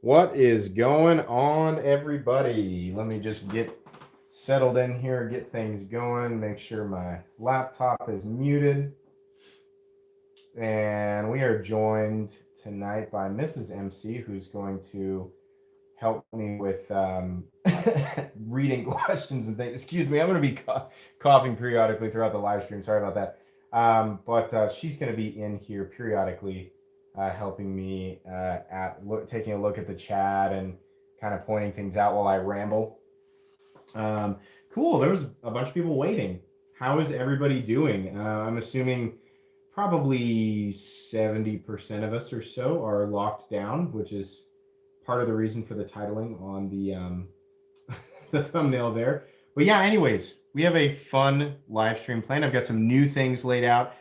What is going on, everybody? Let me just get settled in here, get things going, make sure my laptop is muted. And we are joined tonight by Mrs. MC, who's going to help me with reading questions and things. Excuse me, I'm going to be coughing periodically throughout the live stream. Sorry about that. But she's going to be in here periodically, helping me taking a look at the chat and kind of pointing things out while I ramble. Um, cool. There was a bunch of people waiting. How is everybody doing? I'm assuming probably 70% of us or so are locked down, which is part of the reason for the titling on the the thumbnail there. But yeah, anyways, we have a fun live stream planned. I've got some new things laid out,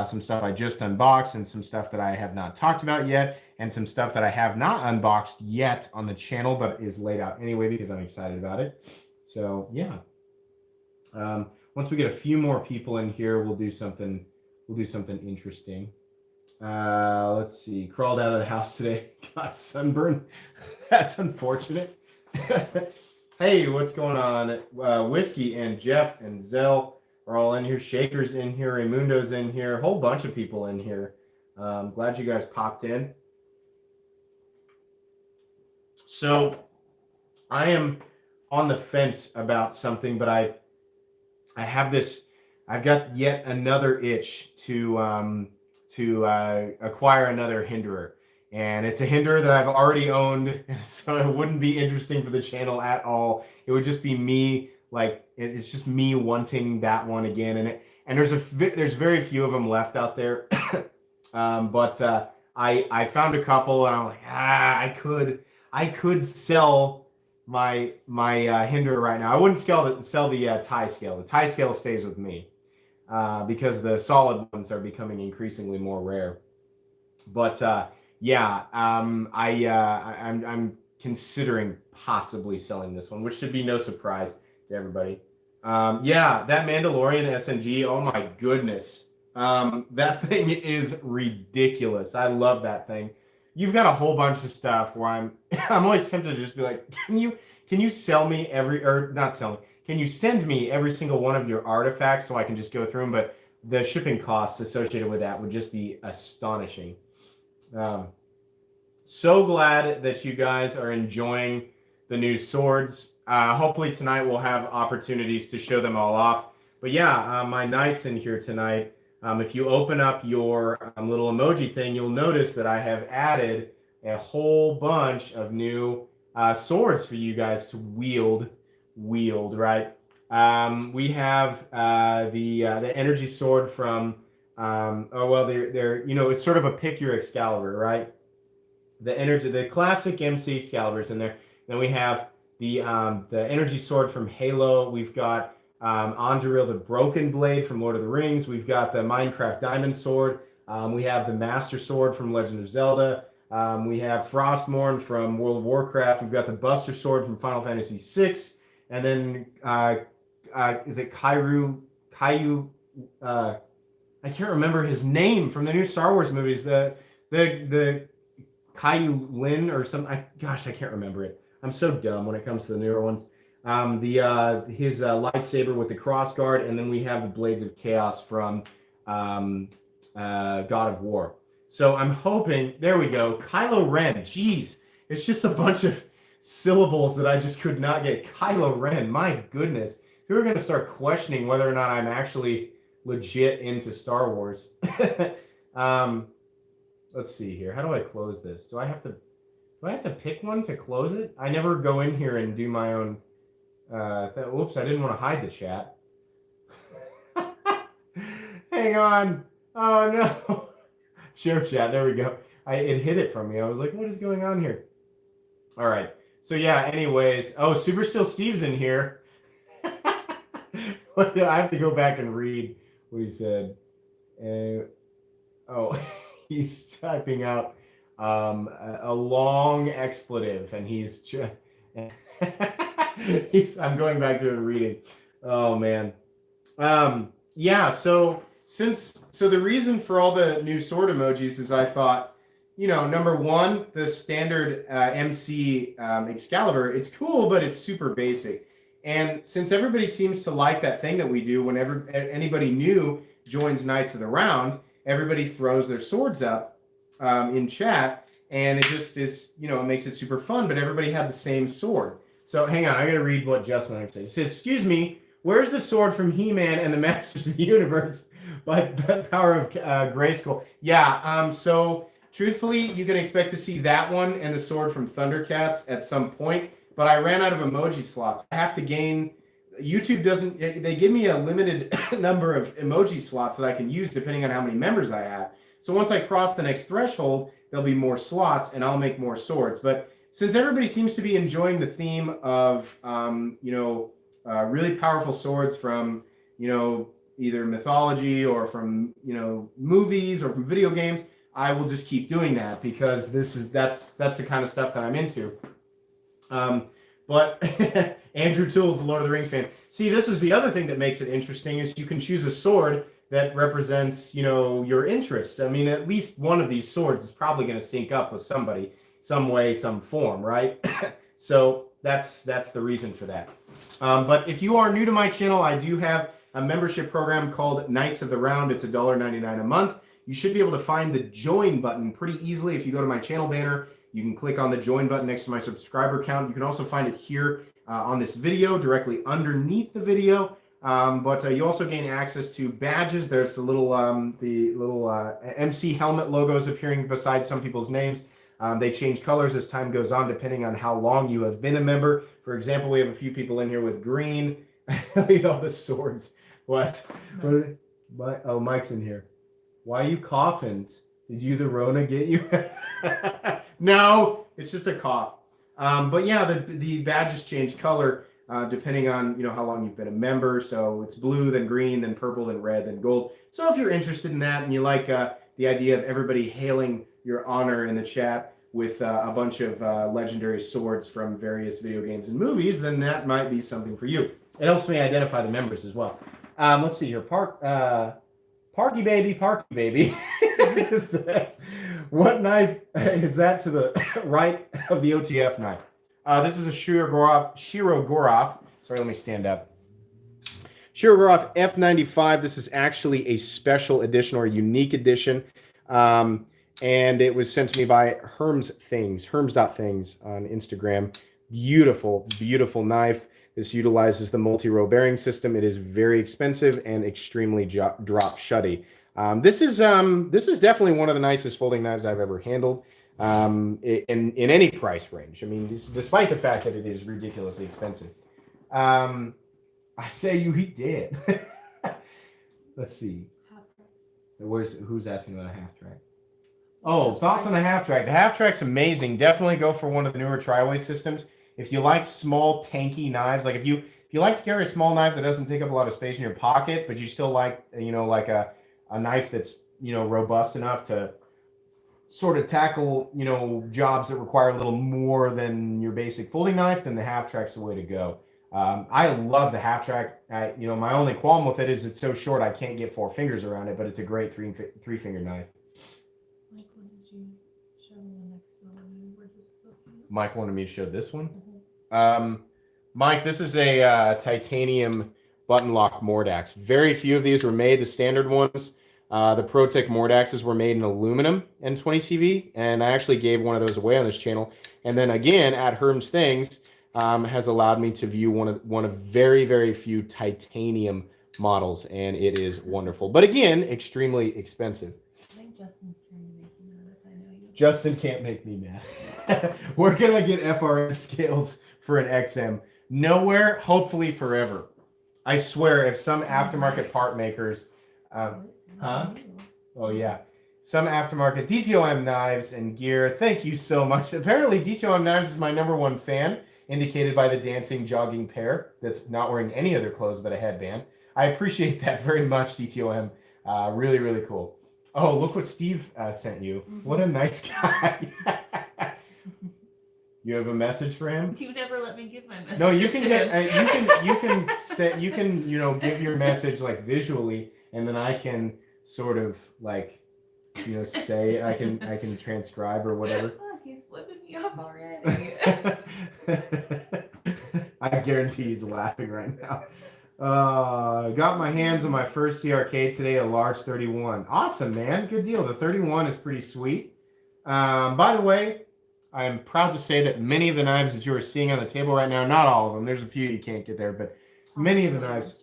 some stuff I just unboxed, and some stuff that I have not talked about yet, and some stuff that I have not unboxed yet on the channel, but is laid out anyway because I'm excited about it. So yeah, once we get a few more people in here, we'll do something. We'll do something interesting. Let's see. Crawled out of the house today. Got sunburned. That's unfortunate. Hey, what's going on? Whiskey and Jeff and Zell are all in here. Shaker's in here. Raymundo's in here. A whole bunch of people in here. Glad you guys popped in. So I am on the fence about something, but I have this. I've got yet another itch to acquire another Hinderer. And it's a Hinderer that I've already owned, so it wouldn't be interesting for the channel at all. It would just be me, like, it's just me wanting that one again. And there's very few of them left out there. But I found a couple, and I'm like, I could sell my Hinderer right now. I wouldn't sell the tie scale. The tie scale stays with me. Because the solid ones are becoming increasingly more rare. But yeah, I'm considering possibly selling this one, which should be no surprise to everybody. Yeah, that Mandalorian SNG, oh my goodness. That thing is ridiculous. I love that thing. You've got a whole bunch of stuff where I'm I'm always tempted to just be like, can you sell me or not sell me? Can you send me every single one of your artifacts so I can just go through them? But the shipping costs associated with that would just be astonishing. So glad that you guys are enjoying the new swords. Hopefully tonight we'll have opportunities to show them all off. But yeah, my knights in here tonight. If you open up your little emoji thing, you'll notice that I have added a whole bunch of new swords for you guys to wield, right? We have the energy sword from they're it's sort of a pick your Excalibur, right? The classic MC Excalibur's in there. Then we have the energy sword from Halo. We've got Anduril the Broken Blade from Lord of the Rings. We've got the Minecraft Diamond Sword. We have the Master Sword from Legend of Zelda. We have Frostmourne from World of Warcraft. We've got the Buster Sword from Final Fantasy VI. And then is it Caillou? I can't remember his name from the new Star Wars movies. The Caillou Lin or something. I can't remember it. I'm so dumb when it comes to the newer ones. His lightsaber with the crossguard, and then we have the Blades of Chaos from God of War. So I'm hoping, there we go, Kylo Ren. Jeez, it's just a bunch of syllables that I just could not get. Kylo Ren, my goodness. Who are going to start questioning whether or not I'm actually legit into Star Wars? Let's see here. How do I close this? Do I have to pick one to close it? I never go in here and do my own. Whoops, I didn't want to hide the chat. Hang on. Oh no. Share chat. There we go. It hid it from me. I was like, what is going on here? All right. So yeah. Anyways. Oh, Super Still Steve's in here. I have to go back and read what he said. He's typing out a long expletive, and he's I'm going back to and reading. Oh man. Yeah, so the reason for all the new sword emojis is I thought, number one, the standard MC Excalibur, it's cool, but it's super basic. And since everybody seems to like that thing that we do whenever anybody new joins Knights of the Round, everybody throws their swords up in chat, and it just is, it makes it super fun, but everybody had the same sword. So hang on, I got to read what Justin Leonard said. He says, excuse me, where's the sword from He-Man and the Masters of the Universe by Power of Grayskull? Yeah, so truthfully, you can expect to see that one and the sword from Thundercats at some point, but I ran out of emoji slots. I have to gain... YouTube doesn't... They give me a limited number of emoji slots that I can use depending on how many members I have. So once I cross the next threshold, there'll be more slots and I'll make more swords. But since everybody seems to be enjoying the theme of, really powerful swords from, either mythology or from, movies or from video games, I will just keep doing that because that's the kind of stuff that I'm into. But Andrew Toole's a Lord of the Rings fan. See, this is the other thing that makes it interesting is you can choose a sword that represents, your interests. I mean, at least one of these swords is probably going to sync up with somebody, some way, some form, right? So that's the reason for that. But if you are new to my channel, I do have a membership program called Knights of the Round. It's $1.99 a month. You should be able to find the join button pretty easily. If you go to my channel banner, you can click on the join button next to my subscriber count. You can also find it here on this video, directly underneath the video. But you also gain access to badges. There's the little MC helmet logos appearing beside some people's names. They change colors as time goes on, depending on how long you have been a member. For example, we have a few people in here with green. Look at all the swords. What? Oh, Mike's in here. Why you coffins? Did the Rona get you? No, it's just a cough. But yeah, the badges change color depending on how long you've been a member. So it's blue, then green, then purple, then red, then gold. So if you're interested in that and you like the idea of everybody hailing your honor in the chat with a bunch of legendary swords from various video games and movies, then that might be something for you. It helps me identify the members as well. Let's see here. Parky baby. What knife is that to the right of the OTF knife? This is a Shirogorov. Sorry, let me stand up. Shirogorov F95. This is actually a special edition or a unique edition. And it was sent to me by Herms.things on Instagram. Beautiful, beautiful knife. This utilizes the multi-row bearing system. It is very expensive and extremely drop shutty. This is definitely one of the nicest folding knives I've ever handled in any price range. I mean, despite the fact that it is ridiculously expensive. I say you eat dead. Let's see. Who's asking about a half track? Oh, thoughts on the half track. The half track's amazing. Definitely go for one of the newer tri-way systems. If you like small, tanky knives, like if you like to carry a small knife that doesn't take up a lot of space in your pocket, but you still like, like a knife that's, robust enough to sort of tackle, jobs that require a little more than your basic folding knife, then the half track's the way to go. I love the half track. My only qualm with it is it's so short I can't get 4 fingers around it, but it's a great three-finger knife. Mike wanted me to show this one. Mike, this is a titanium button lock Mordax. Very few of these were made. The standard ones, the ProTech Mordaxes were made in aluminum N20CV, and I actually gave one of those away on this channel. And then again, at Herms Things, has allowed me to view one of very, very few titanium models, and it is wonderful. But again, extremely expensive. I think Justin's trying to make you mad if I know you. Justin can't make me mad. We're gonna get FRS scales for an XM. Nowhere, hopefully forever. I swear, if some aftermarket part makers, huh? Oh yeah, some aftermarket DTOM knives and gear. Thank you so much. Apparently, DTOM knives is my #1 fan, indicated by the dancing jogging pair that's not wearing any other clothes but a headband. I appreciate that very much, DTOM. Really, really cool. Oh, look what Steve sent you. What a nice guy. You have a message for him? You never let me give my message. No, you can get you can give your message like visually, and then I can sort of like say. I can transcribe or whatever. Look, he's flipping me off already. I guarantee he's laughing right now. Got my hands on my first CRK today, a large 31. Awesome, man. Good deal. The 31 is pretty sweet. By the way, I am proud to say that many of the knives that you are seeing on the table right now, not all of them, there's a few you can't get there, but many of the knives.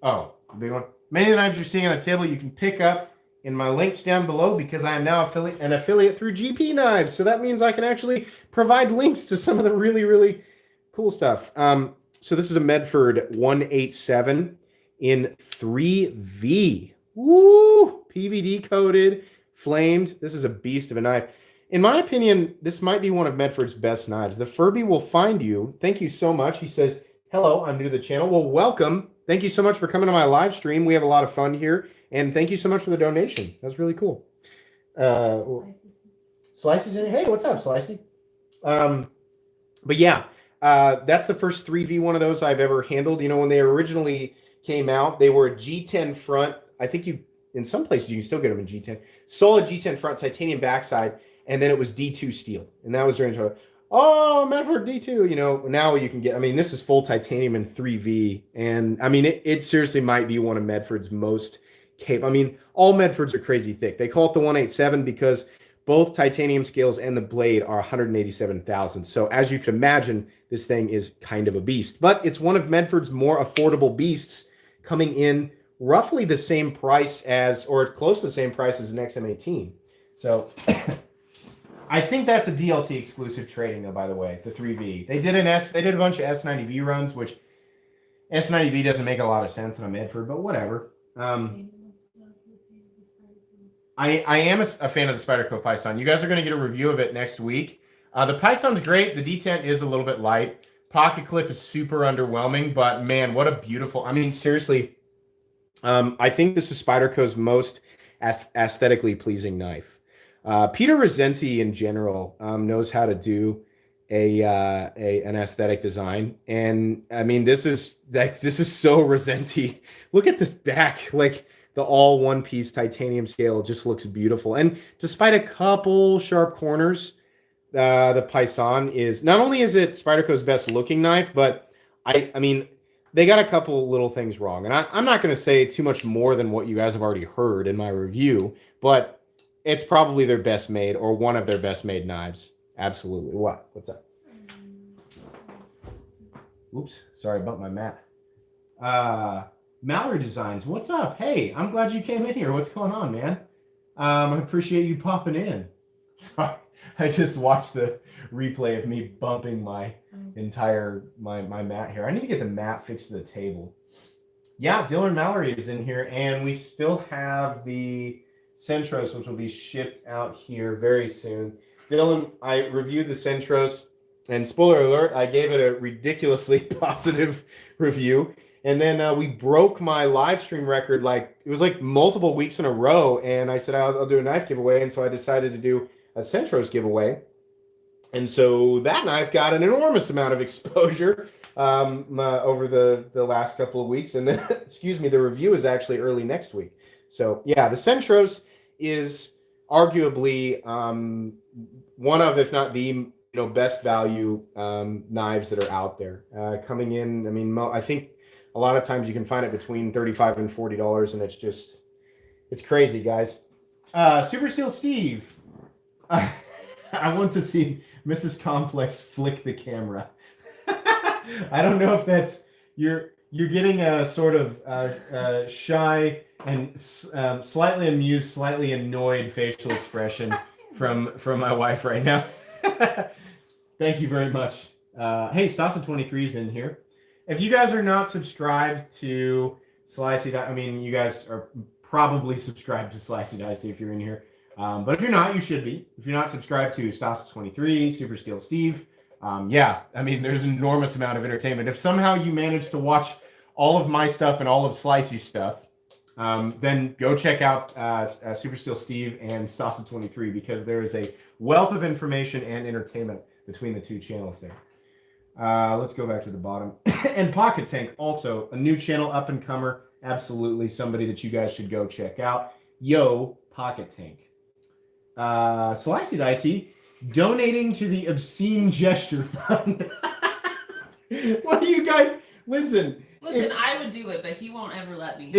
Oh, the big one. Many of the knives you're seeing on the table you can pick up in my links down below because I am now an affiliate through GP Knives. So that means I can actually provide links to some of the really, really cool stuff. So this is a Medford 187 in 3V. Woo! PVD coated, flamed. This is a beast of a knife. In my opinion, this might be one of Medford's best knives. The Furby will find you. Thank you so much. He says, hello, I'm new to the channel. Well, welcome. Thank you so much for coming to my live stream. We have a lot of fun here. And thank you so much for the donation. That's really cool. Slicey's in here. Hey, what's up, Slicey? But yeah. That's the first 3V one of those I've ever handled. When they originally came out, they were a G10 front. I think in some places you can still get them in G10. Solid G10 front, titanium backside, and then it was D2 steel. And that was during Medford D2. Now you can get, this is full titanium in 3V. And it seriously might be one of Medford's most capable. All Medfords are crazy thick. They call it the 187 because both titanium scales and the blade are 187 thousandths. So as you can imagine, this thing is kind of a beast. But it's one of Medford's more affordable beasts, coming in roughly the same price as, or close to the same price as an XM18. So I think that's a DLT exclusive trading, though, by the way, the 3V. They did a bunch of S90V runs, which S90V doesn't make a lot of sense on a Medford, but whatever. I am a fan of the Spyderco Python. You guys are going to get a review of it next week. The Python's great. The detent is a little bit light. Pocket clip is super underwhelming, but man, what a beautiful... seriously, I think this is Spyderco's most aesthetically pleasing knife. Peter Rosenti in general knows how to do an aesthetic design, and this is so Rosenti. Look at this back, the all one-piece titanium scale just looks beautiful. And despite a couple sharp corners, the Python is, not only is it Spyderco's best looking knife, but they got a couple little things wrong. And I'm not going to say too much more than what you guys have already heard in my review, but it's probably their best made, or one of their best made knives. Absolutely. What? What's up? Oops. Sorry about my mat. Mallory Designs, what's up? Hey, I'm glad you came in here. What's going on, man? I appreciate you popping in. Sorry, I just watched the replay of me bumping my entire my mat here. I need to get the mat fixed to the table. Yeah, Dylan Mallory is in here, and we still have the Centros, which will be shipped out here very soon. Dylan, I reviewed the Centros, and spoiler alert, I gave it a ridiculously positive review. And then we broke my live stream record, it was multiple weeks in a row. And I said, I'll do a knife giveaway. And so I decided to do a Centros giveaway. And so that knife got an enormous amount of exposure over the last couple of weeks. And then, excuse me, the review is actually early next week. So yeah, the Centros is arguably one of, if not the best value knives that are out there. Coming in, I think a lot of times you can find it between $35 and $40, and it's crazy, guys. Super Steel Steve, I want to see Mrs. Complex flick the camera. I don't know if that's you're getting a sort of shy and slightly amused, slightly annoyed facial expression from my wife right now. Thank you very much. Hey, Stasa23 is in here. If you guys are not subscribed to Slicey, you guys are probably subscribed to Slicey Dicey if you're in here. But if you're not, you should be. If you're not subscribed to Stasa23, Super Steel Steve, there's an enormous amount of entertainment. If somehow you manage to watch all of my stuff and all of Slicey's stuff, then go check out Super Steel Steve and Stasa23, because there is a wealth of information and entertainment between the two channels there. Let's go back to the bottom. And Pocket Tank, also a new channel, up and comer, absolutely somebody that you guys should go check out. Yo, Pocket Tank. Slicey Dicey, donating to the Obscene Gesture Fund. What do you guys, listen. Listen, I would do it, but he won't ever let me.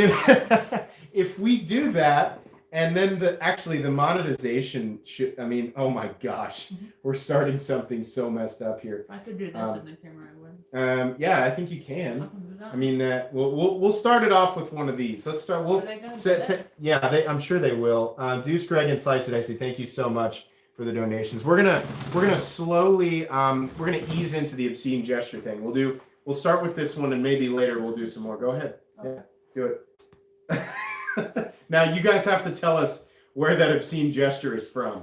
If we do that, and then the monetization should, I mean, oh my gosh, we're starting something so messed up here. If I could do this in the camera, I would. Yeah, I think you can. I can do that. I mean, we'll start it off with one of these. Let's start. Are they gonna do that? Yeah, I'm sure they will. Deuce, Greg, and Slice It Dicey, thank you so much for the donations. We're gonna slowly we're gonna ease into the obscene gesture thing. We'll start with this one, and maybe later we'll do some more. Go ahead. Okay. Yeah, do it. Now you guys have to tell us where that obscene gesture is from.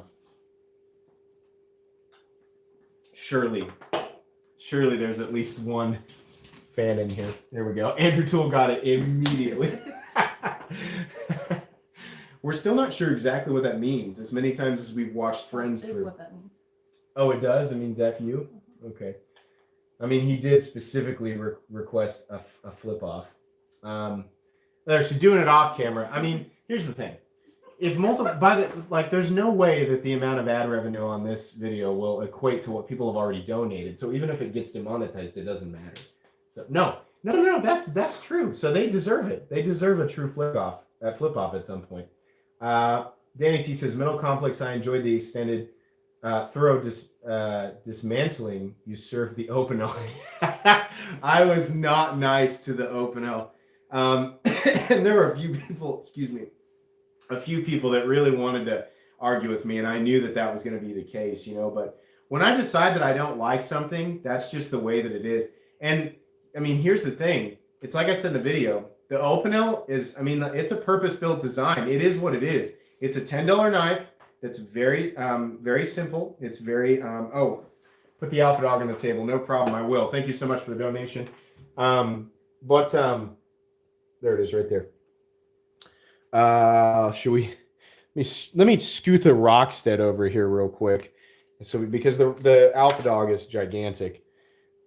Surely there's at least one fan in here. There we go. Andrew Toole got it immediately. We're still not sure exactly what that means. As many times as we've watched Friends This is through. what that means. Oh, it does? It means F you? Okay. I mean, he did specifically request a flip off. She's doing it off camera. I mean, here's the thing. If there's no way that the amount of ad revenue on this video will equate to what people have already donated. So even if it gets demonetized, it doesn't matter. So no, that's true. So they deserve it. They deserve a true flip off at some point. Danny T says, Middle Complex, I enjoyed the extended thorough dismantling you served the open L. I was not nice to the open L. And there were a few people that really wanted to argue with me, and I knew that was going to be the case, but when I decide that I don't like something, that's just the way that it is. And I mean, here's the thing. It's like I said in the video, the Opinel is, it's a purpose-built design. It is what it is. It's a $10 knife that's very, very simple. It's very, put the Alpha Dog on the table. No problem. I will. Thank you so much for the donation. There it is right there. Let me scoot the Rockstead over here real quick. So because the Alpha Dog is gigantic.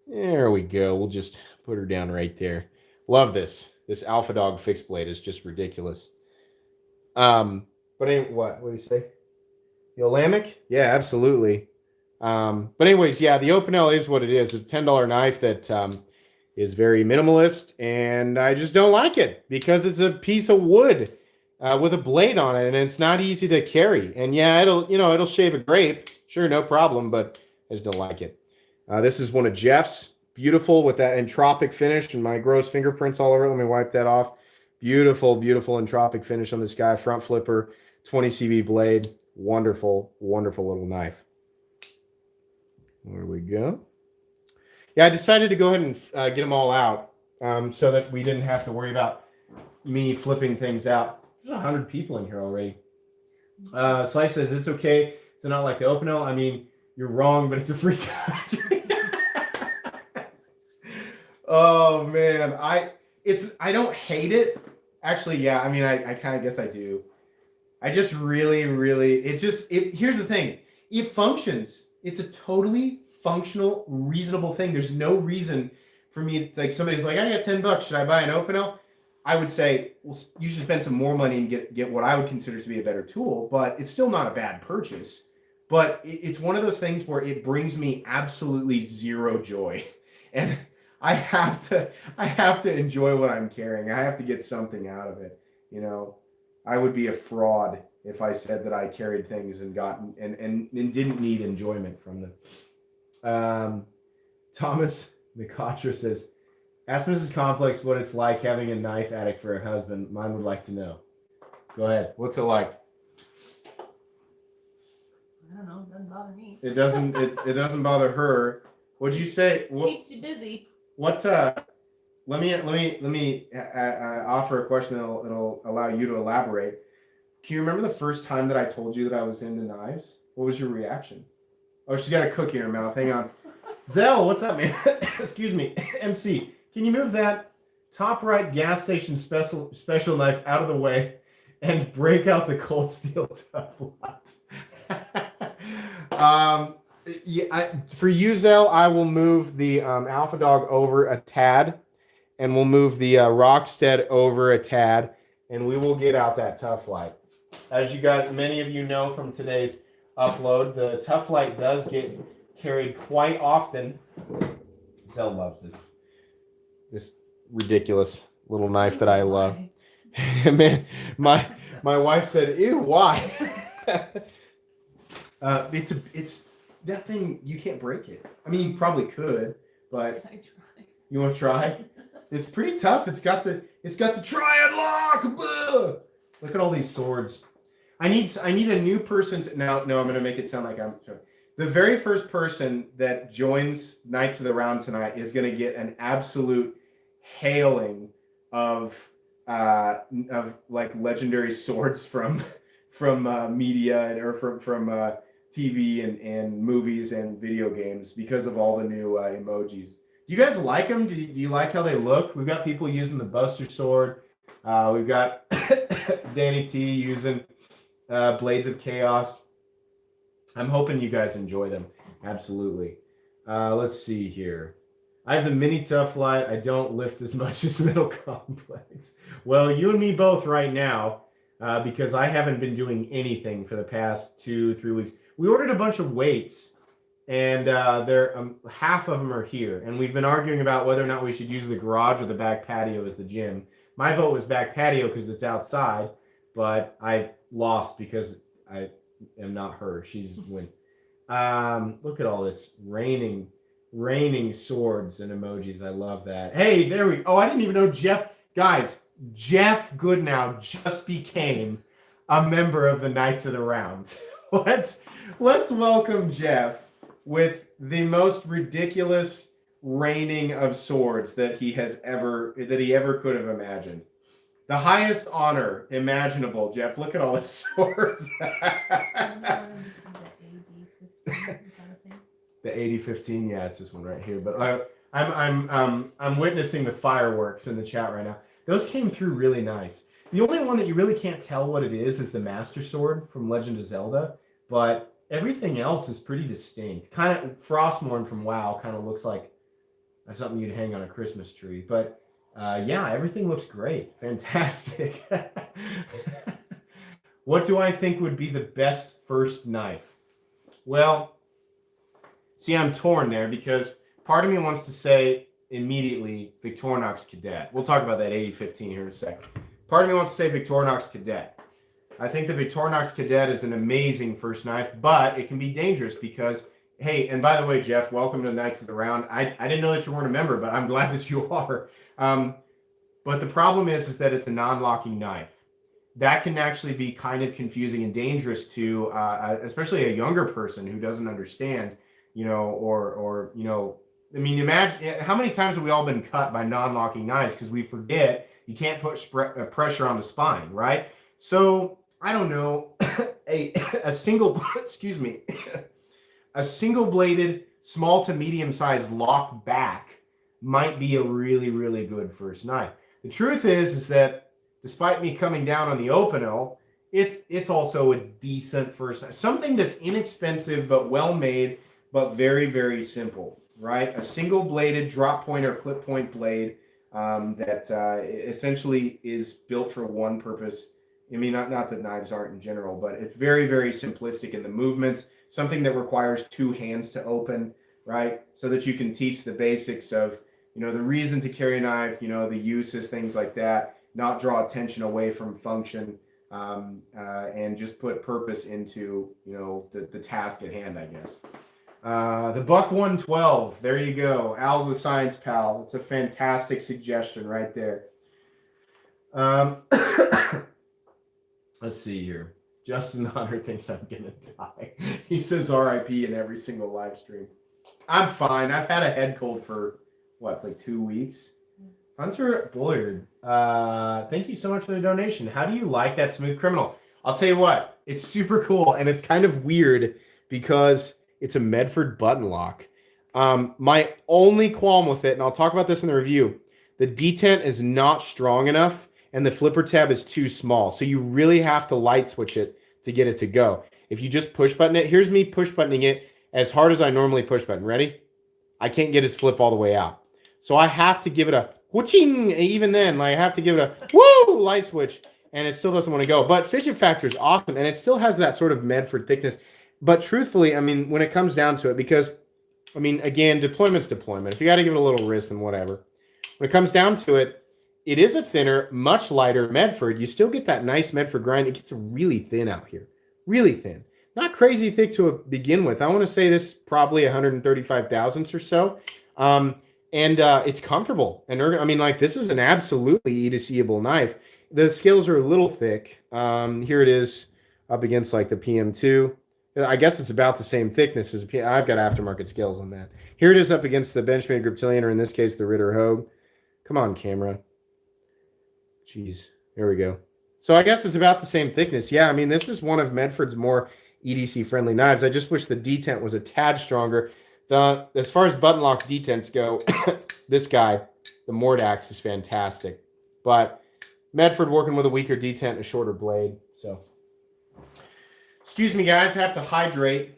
There we go. We'll just put her down right there. Love this. This Alpha Dog fixed blade is just ridiculous. But anyway, what do you say? The Olamic? Yeah, absolutely. But anyways, yeah, the Opinel is what it is. It's a $10 knife that is very minimalist, and I just don't like it because it's a piece of wood with a blade on it, and it's not easy to carry. And yeah, it'll shave a grape, sure, no problem, but I just don't like it. This is one of Jeff's, beautiful with that entropic finish and my gross fingerprints all over it. Let me wipe that off. Beautiful, beautiful entropic finish on this guy. Front flipper, 20 CV blade, wonderful, wonderful little knife. There we go. Yeah, I decided to go ahead and get them all out so that we didn't have to worry about me flipping things out. There's 100 people in here already. Slice says, it's okay. It's not like the Opinel. I mean, you're wrong, but it's a free country. Oh, man. I don't hate it. Actually, yeah, I mean, I kind of guess I do. I just really, here's the thing. It functions. It's a totally functional, reasonable thing. There's no reason for me to, like, somebody's like, I got $10. Should I buy an Opinel? I would say, well, you should spend some more money and get what I would consider to be a better tool, but it's still not a bad purchase. But it's one of those things where it brings me absolutely zero joy. And I have to enjoy what I'm carrying. I have to get something out of it. I would be a fraud if I said that I carried things and didn't need enjoyment from them. Thomas McCotra says, ask Mrs. Complex what it's like having a knife addict for a husband. Mine would like to know. Go ahead. What's it like? I don't know. It doesn't bother me. It doesn't bother her. What'd you say? Keeps you busy. What? Let me offer a question that'll allow you to elaborate. Can you remember the first time that I told you that I was into knives? What was your reaction? Oh, she's got a cookie in her mouth. Hang on. Zell, what's up, man? Excuse me. MC, can you move that top right gas station special knife out of the way and break out the cold steel Teflon? For you, Zell, I will move the Alpha Dog over a tad, and we'll move the Rockstead over a tad, and we will get out that Tough Light. as you guys, many of you know from today's upload, the Tough Light does get carried quite often. Zell loves this ridiculous little knife that I love. Man, my wife said, "Ew, why?" It's that thing. You can't break it. I mean, you probably could, but I try. you want to try? It's pretty tough. It's got the triad lock. Blah! Look at all these swords. I need a new person to, now. No, I'm gonna make it sound like I'm. The very first person that joins Knights of the Round tonight is gonna get an absolute hailing of like legendary swords from media or from TV and movies and video games because of all the new emojis. Do you guys like them? Do you like how they look? We've got people using the Buster Sword. We've got Danny T using Blades of Chaos. I'm hoping you guys enjoy them. Absolutely. Let's see here. I have the mini Tough Light. I don't lift as much as Middle Complex. Well, you and me both right now, because I haven't been doing anything for the past 2-3 weeks. We ordered a bunch of weights, and half of them are here. And we've been arguing about whether or not we should use the garage or the back patio as the gym. My vote was back patio because it's outside, but I lost because I am not her. She wins. Look at all this raining swords and emojis. I love that. Hey, there we. Oh, I didn't even know Jeff. Guys, Jeff Goodnow just became a member of the Knights of the Round. Let's welcome Jeff with the most ridiculous raining of swords that he ever could have imagined. The highest honor imaginable, Jeff. Look at all the swords. The 8015, yeah, it's this one right here. But I'm witnessing the fireworks in the chat right now. Those came through really nice. The only one that you really can't tell what it is the Master Sword from Legend of Zelda, but everything else is pretty distinct. Kind of Frostmourne from WoW kind of looks like something you'd hang on a Christmas tree. But yeah, everything looks great. Fantastic. What do I think would be the best first knife? Well, see, I'm torn there because part of me wants to say immediately Victorinox Cadet. We'll talk about that 8015 here in a second. Part of me wants to say Victorinox Cadet. I think the Victorinox Cadet is an amazing first knife, but it can be dangerous because, hey, and by the way, Jeff, welcome to Knights of the Round. I didn't know that you weren't a member, but I'm glad that you are. But the problem is that it's a non-locking knife. That can actually be kind of confusing and dangerous to, especially a younger person who doesn't understand, or I mean, imagine how many times have we all been cut by non-locking knives because we forget you can't put pressure on the spine, right? So I don't know, a single, excuse me, a single-bladed, small to medium-sized lock back might be a really, really good first knife. The truth is that despite me coming down on the Opinel, it's also a decent first knife. Something that's inexpensive but well-made, but very, very simple, right? A single-bladed drop point or clip point blade that essentially is built for one purpose. I mean, not that knives aren't in general, but it's very, very simplistic in the movements. Something that requires two hands to open, right? So that you can teach the basics of, the reason to carry a knife, the uses, things like that, not draw attention away from function, and just put purpose into, the task at hand, I guess. The Buck 112, there you go. Al the Science Pal. It's a fantastic suggestion right there. Let's see here. Justin Hunter thinks I'm gonna die. He says RIP in every single live stream. I'm fine. I've had a head cold for like 2 weeks. Hunter Bullard, thank you so much for the donation. How do you like that Smooth Criminal? I'll tell you what, it's super cool and it's kind of weird because it's a Medford button lock. My only qualm with it, and I'll talk about this in the review, the detent is not strong enough and the flipper tab is too small. So you really have to light switch it to get it to go. If you just push button it, here's me push buttoning it as hard as I normally push button. Ready? I can't get it to flip all the way out. So I have to give it a whooching, even then, I have to give it a woo light switch. and it still doesn't want to go. But fidget factor is awesome, and it still has that sort of Medford thickness. But truthfully, I mean, when it comes down to it, because, I mean, again, deployment's deployment. If you got to give it a little wrist, then whatever. When it comes down to it, it is a thinner, much lighter Medford. You still get that nice Medford grind. It gets really thin out here. Really thin. Not crazy thick to begin with. I want to say this probably 135 thousandths or so. And it's comfortable. And I mean, like, this is an absolutely EDC-able knife. The scales are a little thick. Here it is up against like the PM2. I guess it's about the same thickness as I've got aftermarket scales on that. Here it is up against the Benchmade Griptilian, or in this case, the Ritter Hogue. Come on, camera. Jeez, there we go. So I guess it's about the same thickness. Yeah, I mean, this is one of Medford's more EDC-friendly knives. I just wish the detent was a tad stronger. As far as button lock detents go, this guy, the Mordax, is fantastic. But Medford working with a weaker detent and a shorter blade. So, excuse me, guys, have to hydrate.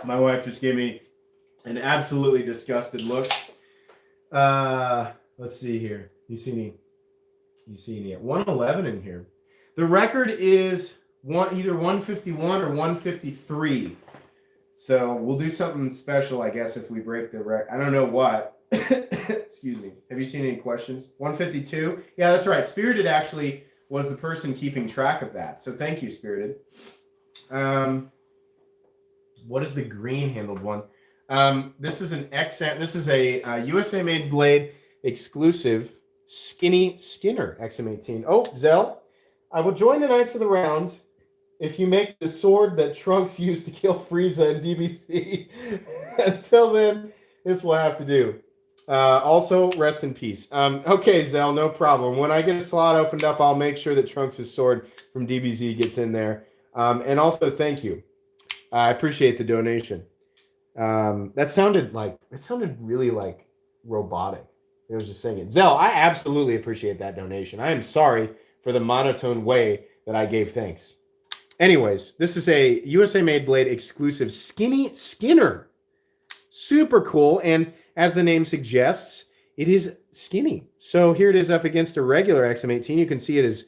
My wife just gave me an absolutely disgusted look. Let's see here. You see any at 111 in here. The record is either 151 or 153. So we'll do something special, I guess, if we break the record. I don't know what. Excuse me. Have you seen any questions? 152? Yeah, that's right. Spirited actually was the person keeping track of that. So thank you, Spirited. What is the green handled one? This is a USA made blade exclusive Skinny Skinner XM18. Oh, Zell, I will join the Knights of the Round if you make the sword that Trunks used to kill Frieza in DBC. Until then, this will have to do. Also, rest in peace. Okay, Zell, no problem. When I get a slot opened up, I'll make sure that Trunks' sword from DBZ gets in there. And also, thank you. I appreciate the donation. That sounded really like robotic. It was just saying it. Zell, I absolutely appreciate that donation. I am sorry for the monotone way that I gave thanks. Anyways, this is a USA made blade exclusive Skinny Skinner. Super cool. And as the name suggests, it is skinny. So here it is up against a regular XM18. You can see it is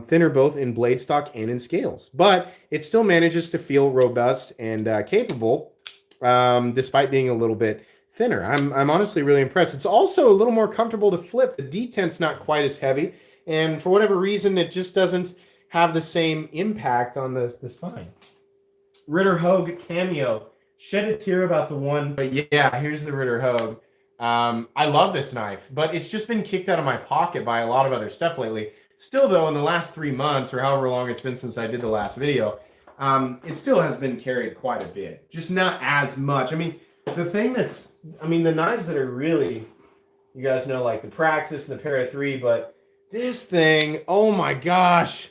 thinner both in blade stock and in scales. But it still manages to feel robust and capable despite being a little bit thinner. I'm honestly really impressed. It's also a little more comfortable to flip. The detent's not quite as heavy. And for whatever reason, it just doesn't have the same impact on the spine. Ritter Hogue Cameo. Shed a tear about the one, but yeah, here's the Ritter Hogue. I love this knife, but it's just been kicked out of my pocket by a lot of other stuff lately. Still, though, in the last 3 months, or however long it's been since I did the last video, it still has been carried quite a bit. Just not as much. I mean, the knives that are really, you guys know, like the Praxis and the Para 3, but this thing, oh my gosh,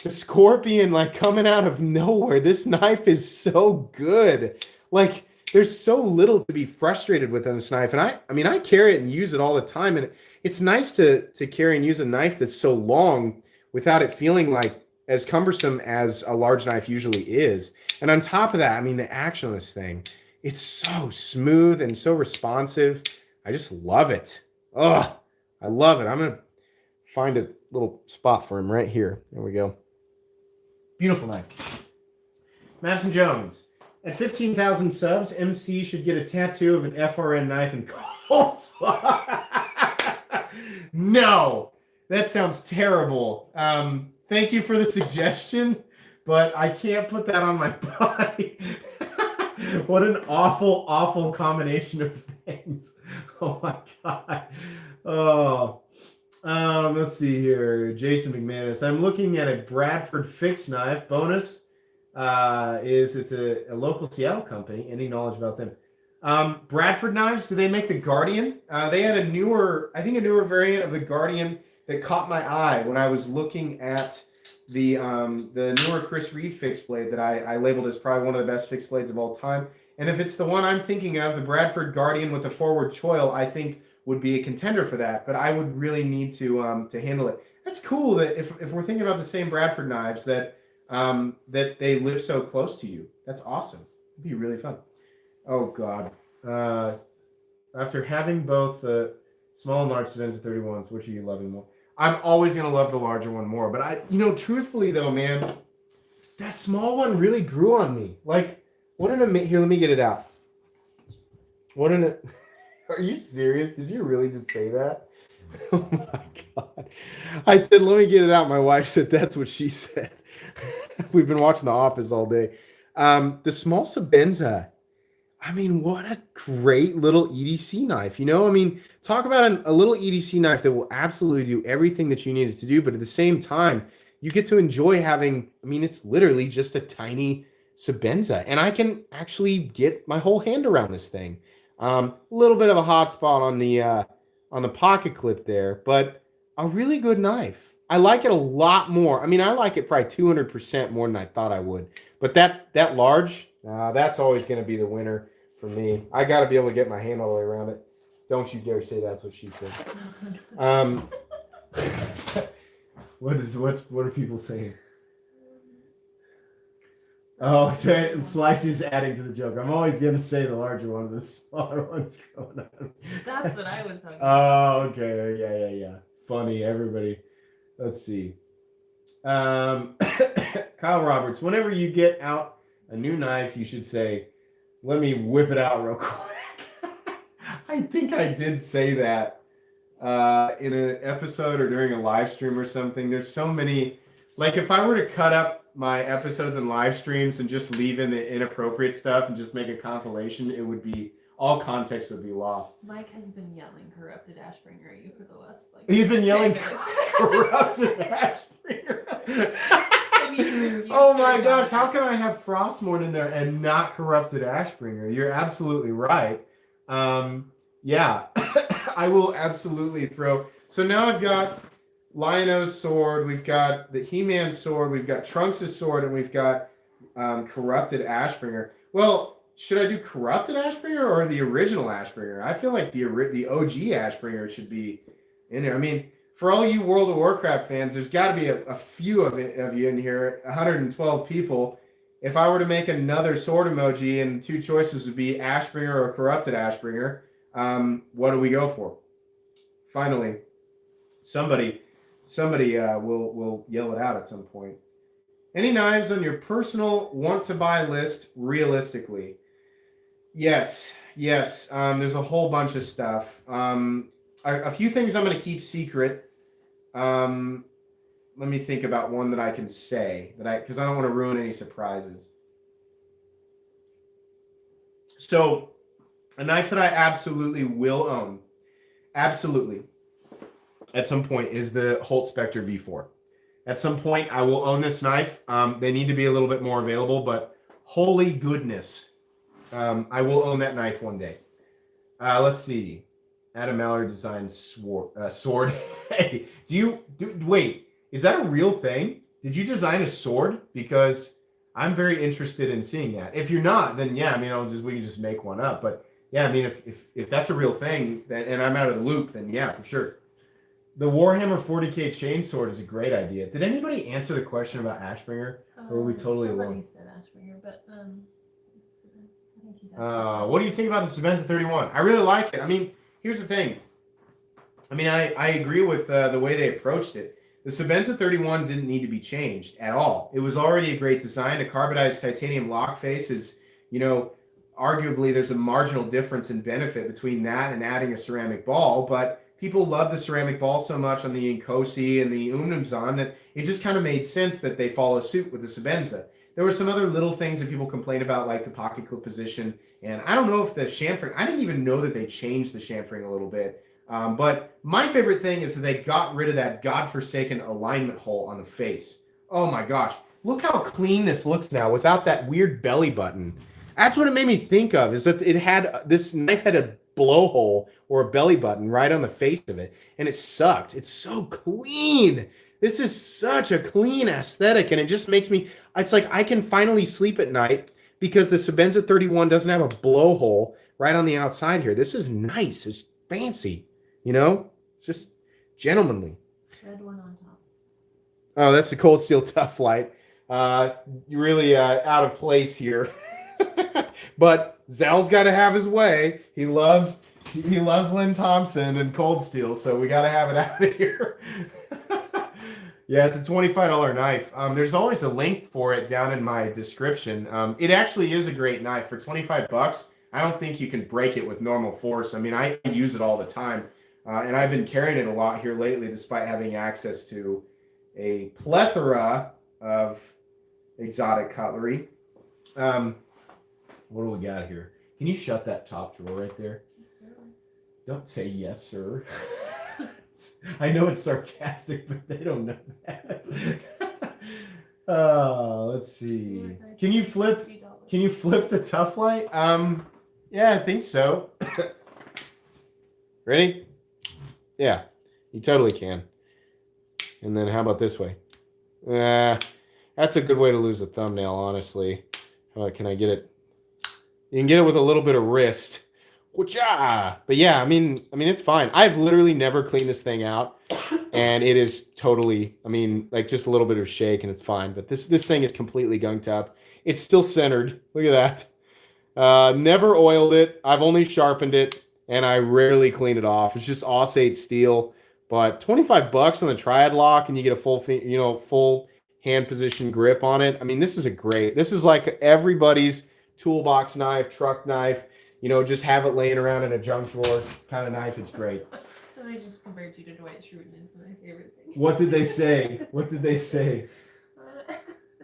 the Scorpion, like, coming out of nowhere. This knife is so good. Like, there's so little to be frustrated with on this knife. And I carry it and use it all the time. And it's nice to carry and use a knife that's so long without it feeling like as cumbersome as a large knife usually is. And on top of that, I mean, the action on this thing, it's so smooth and so responsive. I just love it. Oh, I love it. I'm going to find a little spot for him right here. There we go. Beautiful knife. Madison Jones. At 15,000 subs, MC should get a tattoo of an FRN knife and coleslaw. No, that sounds terrible. Thank you for the suggestion, but I can't put that on my body. What an awful, awful combination of things. Oh my God. Oh, let's see here. Jason McManus. I'm looking at a Bradford fixed knife. Bonus. It's a local Seattle company. Any knowledge about them? Bradford knives, do they make the Guardian? They had a newer variant of the Guardian that caught my eye when I was looking at the newer Chris Reeve fixed blade that I labeled as probably one of the best fixed blades of all time. And if it's the one I'm thinking of, the Bradford Guardian with the forward choil, I think would be a contender for that. But I would really need to handle it. That's cool that if we're thinking about the same Bradford knives that they live so close to you. That's awesome. It'd be really fun. Oh God. After having both the Small and large Sebenza 31s. Which are you loving more? I'm always gonna love the larger one more, but truthfully though, man, that small one really grew on me. Like, what an here. Let me get it out. What an. Are you serious? Did you really just say that? Oh my God. I said, let me get it out. My wife said, that's what she said. We've been watching The Office all day. The small Sebenza. I mean, what a great little EDC knife. Talk about a little EDC knife that will absolutely do everything that you need it to do. But at the same time, you get to enjoy having, it's literally just a tiny Sebenza. And I can actually get my whole hand around this thing. A little bit of a hot spot on the pocket clip there, but a really good knife. I like it a lot more. I like it probably 200% more than I thought I would. But that large, that's always going to be the winner for me. I got to be able to get my hand all the way around it. Don't you dare say that's what she said. What are people saying? Oh, Slice is adding to the joke. I'm always going to say the larger one, the smaller one's going on. That's what I was talking about. Oh, okay. Yeah. Funny, everybody. Let's see. Kyle Roberts, whenever you get out a new knife, you should say, let me whip it out real quick. I think I did say that in an episode or during a live stream or something. There's so many, like if I were to cut up my episodes and live streams and just leave in the inappropriate stuff and just make a compilation, it would be, all context would be lost. Mike has been yelling corrupted Ashbringer at you for the last He's been yelling corrupted Ashbringer. Oh my gosh, how can I have Frostmourne in there and not corrupted Ashbringer? You're absolutely right. Yeah, I will absolutely throw. So now I've got Lion-O's sword, we've got the He-Man sword, we've got Trunks' sword, and we've got corrupted Ashbringer. Well, should I do corrupted Ashbringer or the original Ashbringer? I feel like the OG Ashbringer should be in there. For all you World of Warcraft fans, there's got to be a few of you in here, 112 people. If I were to make another sword emoji and two choices would be Ashbringer or corrupted Ashbringer, what do we go for? Finally, somebody will yell it out at some point. Any knives on your personal want to buy list realistically? Yes. There's a whole bunch of stuff. A few things I'm going to keep secret. Let me think about one that I can say because I don't want to ruin any surprises. So, a knife that I absolutely will own, absolutely, at some point is the Holt Spectre V4. At some point, I will own this knife. They need to be a little bit more available, but holy goodness, I will own that knife one day. Let's see. Adam Mallory designed sword. Hey, wait, is that a real thing? Did you design a sword? Because I'm very interested in seeing that. If you're not, then yeah, we can just make one up. But yeah, if that's a real thing, then, and I'm out of the loop, then yeah, for sure. The Warhammer 40K chainsword is a great idea. Did anybody answer the question about Ashbringer? Or were we totally alone? Somebody said Ashbringer, but I think he's what do you think about the Sebenza 31? I really like it. Here's the thing. I agree with the way they approached it. The Sebenza 31 didn't need to be changed at all. It was already a great design. The carbonized titanium lock face is, arguably there's a marginal difference in benefit between that and adding a ceramic ball, but people love the ceramic ball so much on the Inkosi and the Umnumzan that it just kind of made sense that they follow suit with the Sebenza. There were some other little things that people complained about, like the pocket clip position. And I don't know if the chamfering, I didn't even know that they changed the chamfering a little bit. But my favorite thing is that they got rid of that godforsaken alignment hole on the face. Oh my gosh. Look how clean this looks now without that weird belly button. That's what it made me think of, is that this knife had a blowhole or a belly button right on the face of it. And it sucked. It's so clean. This is such a clean aesthetic. And it just makes me, it's like I can finally sleep at night because the Sebenza 31 doesn't have a blowhole right on the outside here. This is nice. It's fancy. It's just gentlemanly. Red one on top. Oh, that's the Cold Steel Tough Light. You're really out of place here. But Zal's got to have his way. He loves He loves Lynn Thompson and Cold Steel, so we got to have it out of here. Yeah, it's a $25 knife. There's always a link for it down in my description. It actually is a great knife for 25 bucks. I don't think you can break it with normal force. I mean, I use it all the time, and I've been carrying it a lot here lately, despite having access to a plethora of exotic cutlery. What do we got here? Can you shut that top drawer right there? Don't say yes, sir. I know it's sarcastic, but they don't know that. Let's see. Can you flip the Tough Light? Yeah, I think so. Ready? Yeah, you totally can. And then how about this way? That's a good way to lose a thumbnail, honestly. Can I get it? You can get it with a little bit of wrist. But yeah, I mean, it's fine. I've literally never cleaned this thing out, and it is totally, like just a little bit of shake, and it's fine. But this thing is completely gunked up. It's still centered. Look at that. Never oiled it. I've only sharpened it, and I rarely clean it off. It's just Aussate steel, but 25 bucks on the Triad lock, and you get a full hand position grip on it. I mean, this is like everybody's toolbox knife, truck knife. Just have it laying around in a junk drawer kind of knife. It's great. I just compared you to Dwight Schrute, and it's my favorite thing. What did they say?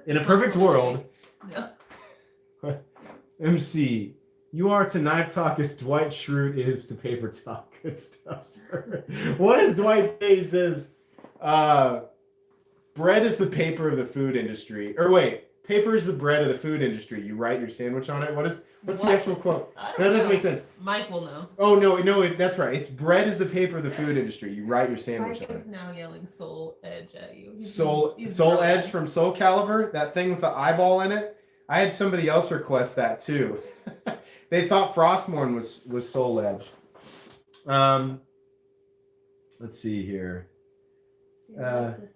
In a perfect world. No. MC, you are to knife talk as Dwight Schrute is to paper talk. Good stuff, sir. What does Dwight say? He says, bread is the paper of the food industry. Or wait, paper is the bread of the food industry. You write your sandwich on it. What's the actual quote? That doesn't make sense. Mike will know. Oh no, that's right. It's bread is the paper of the food industry. You write your sandwich Mike on is it. now yelling Soul Edge at you. Soul Edge from Soul Calibur, that thing with the eyeball in it. I had somebody else request that too. They thought Frostmourne was Soul Edge. Let's see here. Did you already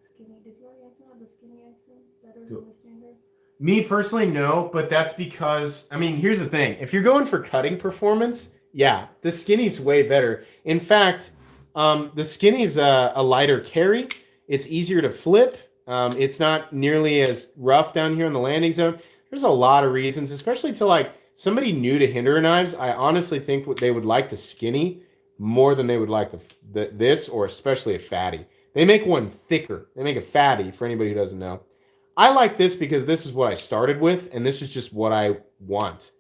ask about the skinny accent better than the standard? Me personally, no, but that's because, here's the thing. If you're going for cutting performance, yeah, the skinny's way better. In fact, the skinny's a lighter carry. It's easier to flip. It's not nearly as rough down here in the landing zone. There's a lot of reasons, especially to like somebody new to Hinderer knives. I honestly think they would like the skinny more than they would like this, or especially a fatty. They make one thicker. They make a fatty, for anybody who doesn't know. I like this because this is what I started with, and this is just what I want,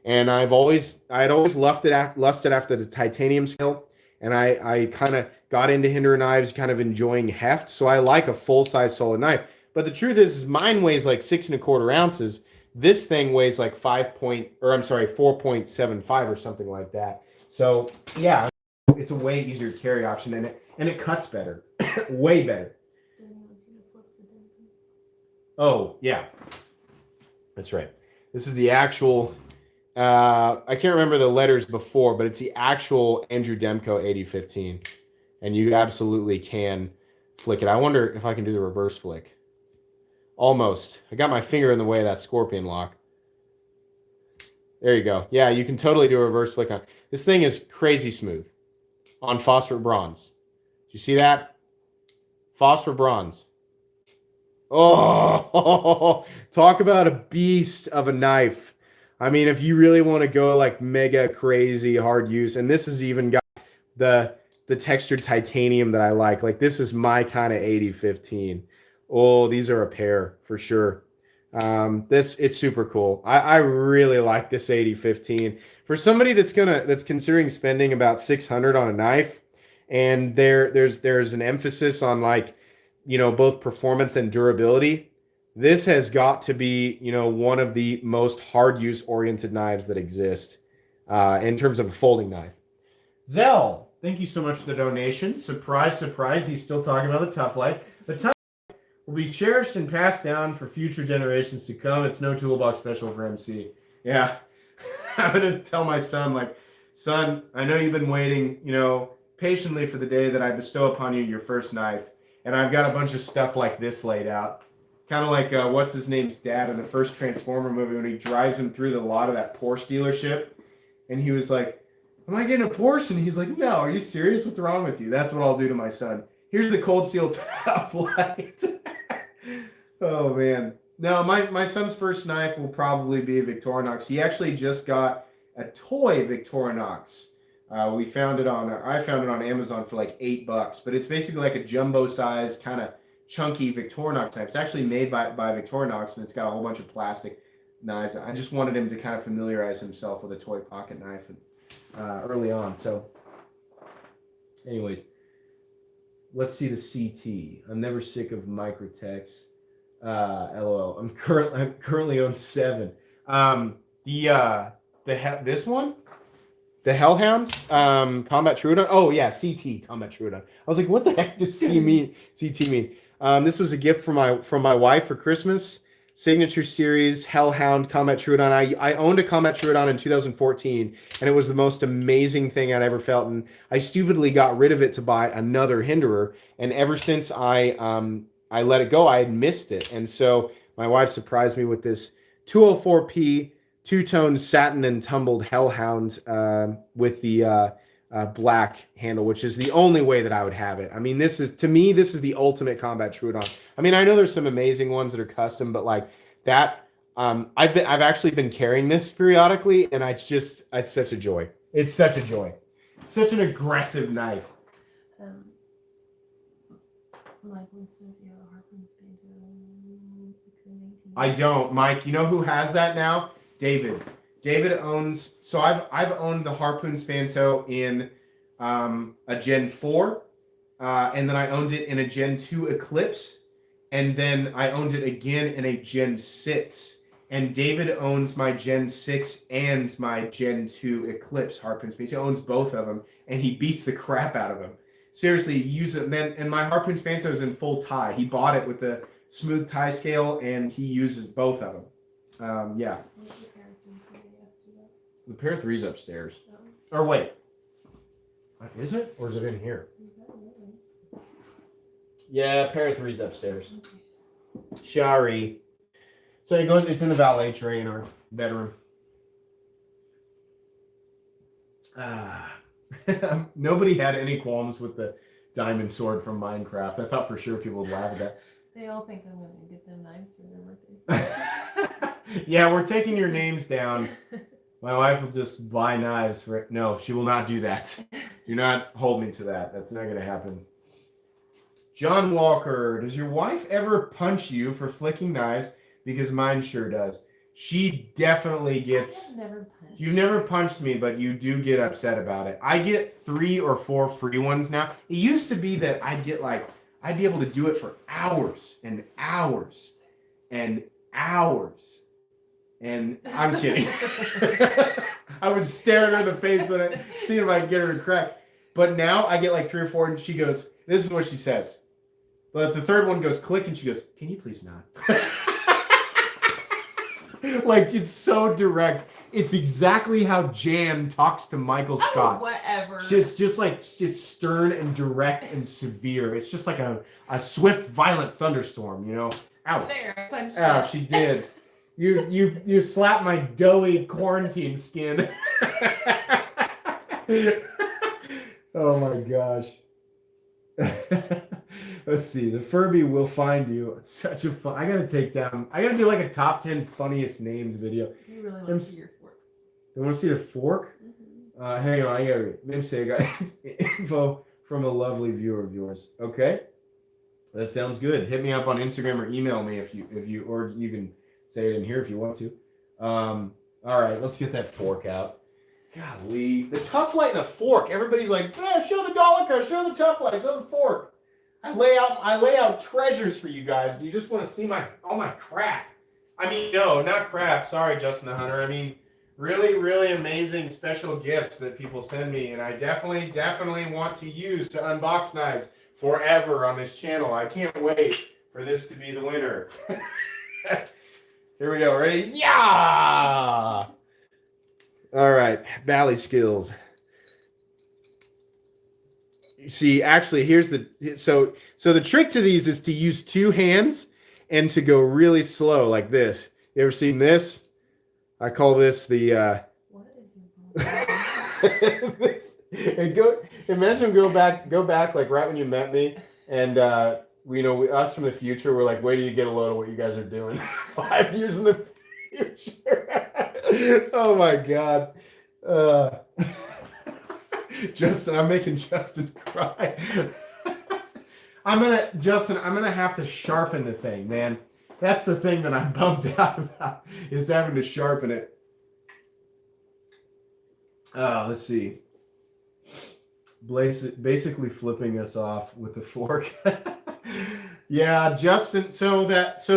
And I had always lusted after the titanium scale, and I kind of got into Hinderer knives, kind of enjoying heft. So I like a full-size solid knife. But the truth is mine weighs like 6¼ ounces. This thing weighs like 4.75 or something like that. So yeah, it's a way easier carry option, and it cuts better, way better. Oh, yeah. That's right. This is the actual, I can't remember the letters before, but it's the actual Andrew Demko 8015. And you absolutely can flick it. I wonder if I can do the reverse flick. Almost. I got my finger in the way of that scorpion lock. There you go. Yeah, you can totally do a reverse flick on. This thing is crazy smooth on phosphor bronze. Do you see that? Phosphor bronze. Oh, talk about a beast of a knife. If you really want to go like mega crazy hard use, and this has even got the textured titanium that I like. Like this is my kind of 8015. Oh, these are a pair for sure. It's super cool. I really like this 8015. For somebody that's considering spending about $600 on a knife, and there's an emphasis on like, both performance and durability. This has got to be, one of the most hard use oriented knives that exist in terms of a folding knife. Zell, thank you so much for the donation. Surprise, surprise. He's still talking about the Tough Light. The Tough Light will be cherished and passed down for future generations to come. It's no toolbox special for MC. Yeah. I'm going to tell my son, like, son, I know you've been waiting, patiently for the day that I bestow upon you your first knife. And I've got a bunch of stuff like this laid out. Kind of like, what's his name's dad in the first Transformer movie when he drives him through the lot of that Porsche dealership. And he was like, am I getting a portion? He's like, no, are you serious? What's wrong with you? That's what I'll do to my son. Here's the Cold Steel Top Light. Oh, man. No, my son's first knife will probably be a Victorinox. He actually just got a toy Victorinox. I found it on Amazon for like $8, but it's basically like a jumbo size kind of chunky Victorinox knife. It's actually made by Victorinox, and it's got a whole bunch of plastic knives. I just wanted him to kind of familiarize himself with a toy pocket knife early on. So, anyways, let's see the CT. I'm never sick of Microtex. LOL. I'm currently on 7. This one. The Hellhounds, Combat Trudon. Oh yeah, CT Combat Trudon. I was like, what the heck does CT mean? This was a gift from my wife for Christmas. Signature series Hellhound Combat Trudon. I owned a Combat Trudon in 2014, and it was the most amazing thing I'd ever felt. And I stupidly got rid of it to buy another Hinderer, and ever since I let it go, I had missed it. And so my wife surprised me with this 204p. Two-tone satin and tumbled Hellhound with the black handle, which is the only way that I would have it. I mean, this is the ultimate Combat Trudon. I mean, I know there's some amazing ones that are custom, but like that, I've actually been carrying this periodically, and it's such a joy. It's such a joy. Such an aggressive knife. Mike wants to know if you have a Harpoon Spanto 1618. I don't, Mike. You know who has that now? David owns. So I've owned the Harpoon Spanto in a Gen 4, and then I owned it in a Gen 2 Eclipse, and then I owned it again in a Gen 6. And David owns my Gen 6 and my Gen 2 Eclipse Harpoon Spanto. He owns both of them, and he beats the crap out of them. Seriously, he uses it. And my Harpoon Spanto is in full tie. He bought it with the smooth tie scale, and he uses both of them. Yeah. The pair 3's upstairs. Or wait. Is it? Or is it in here? Yeah, pair 3's upstairs. Shari. So it's in the valet tray in our bedroom. Nobody had any qualms with the diamond sword from Minecraft. I thought for sure people would laugh at that. They all think I'm going to get them knives for their birthdays. Yeah, we're taking your names down. My wife will just buy knives for it. No, she will not do that. Do not hold me to that. That's not going to happen. John Walker, does your wife ever punch you for flicking knives? Because mine sure does. She definitely gets... You've never punched me, but you do get upset about it. I get 3 or 4 free ones now. It used to be that I'd be able to do it for hours and hours and hours. And I'm kidding. I would stare at her in the face and see if I could get her to crack. But now I get like 3 or 4, and she goes, this is what she says. But the third one goes click, and she goes, can you please not? Like, it's so direct. It's exactly how Jan talks to Michael Scott. Oh, whatever. Just like it's stern and direct and severe. It's just like a swift, violent thunderstorm, you know? Ouch. There, punched Ouch, she did. You slapped my doughy quarantine skin. Oh my gosh. Let's see. The Furby will find you. It's such a fun. I gotta do like a top 10 funniest names video. You really want to see your fork. You want to see the fork? Mm-hmm. Hang on. I got info from a lovely viewer of yours. Okay. That sounds good. Hit me up on Instagram or email me if you or you can say it in here if you want to. All right, let's get that fork out. Golly, the Tough Light and the fork. Everybody's like, yeah, show the dollar car, show the Tough Light, show the fork. I lay out treasures for you guys. Do you just want to see all my crap? I mean, no, not crap. Sorry, Justin the Hunter. I mean, really, really amazing special gifts that people send me, and I definitely want to use to unbox knives forever on this channel. I can't wait for this to be the winner. Here we go. Ready? Yeah! All right. Bally skills. See, actually, here's so the trick to these is to use 2 hands and to go really slow like this. You ever seen this? I call this the... What is it? Imagine go back like right when you met me, and us from the future were like, wait till you get a load of what you guys are doing 5 years in the future. Oh my God. Justin, I'm making Justin cry. Justin, I'm gonna have to sharpen the thing, man. That's the thing that I'm bummed out about, is having to sharpen it. Let's see. Blaze basically flipping us off with the fork. Yeah, Justin. So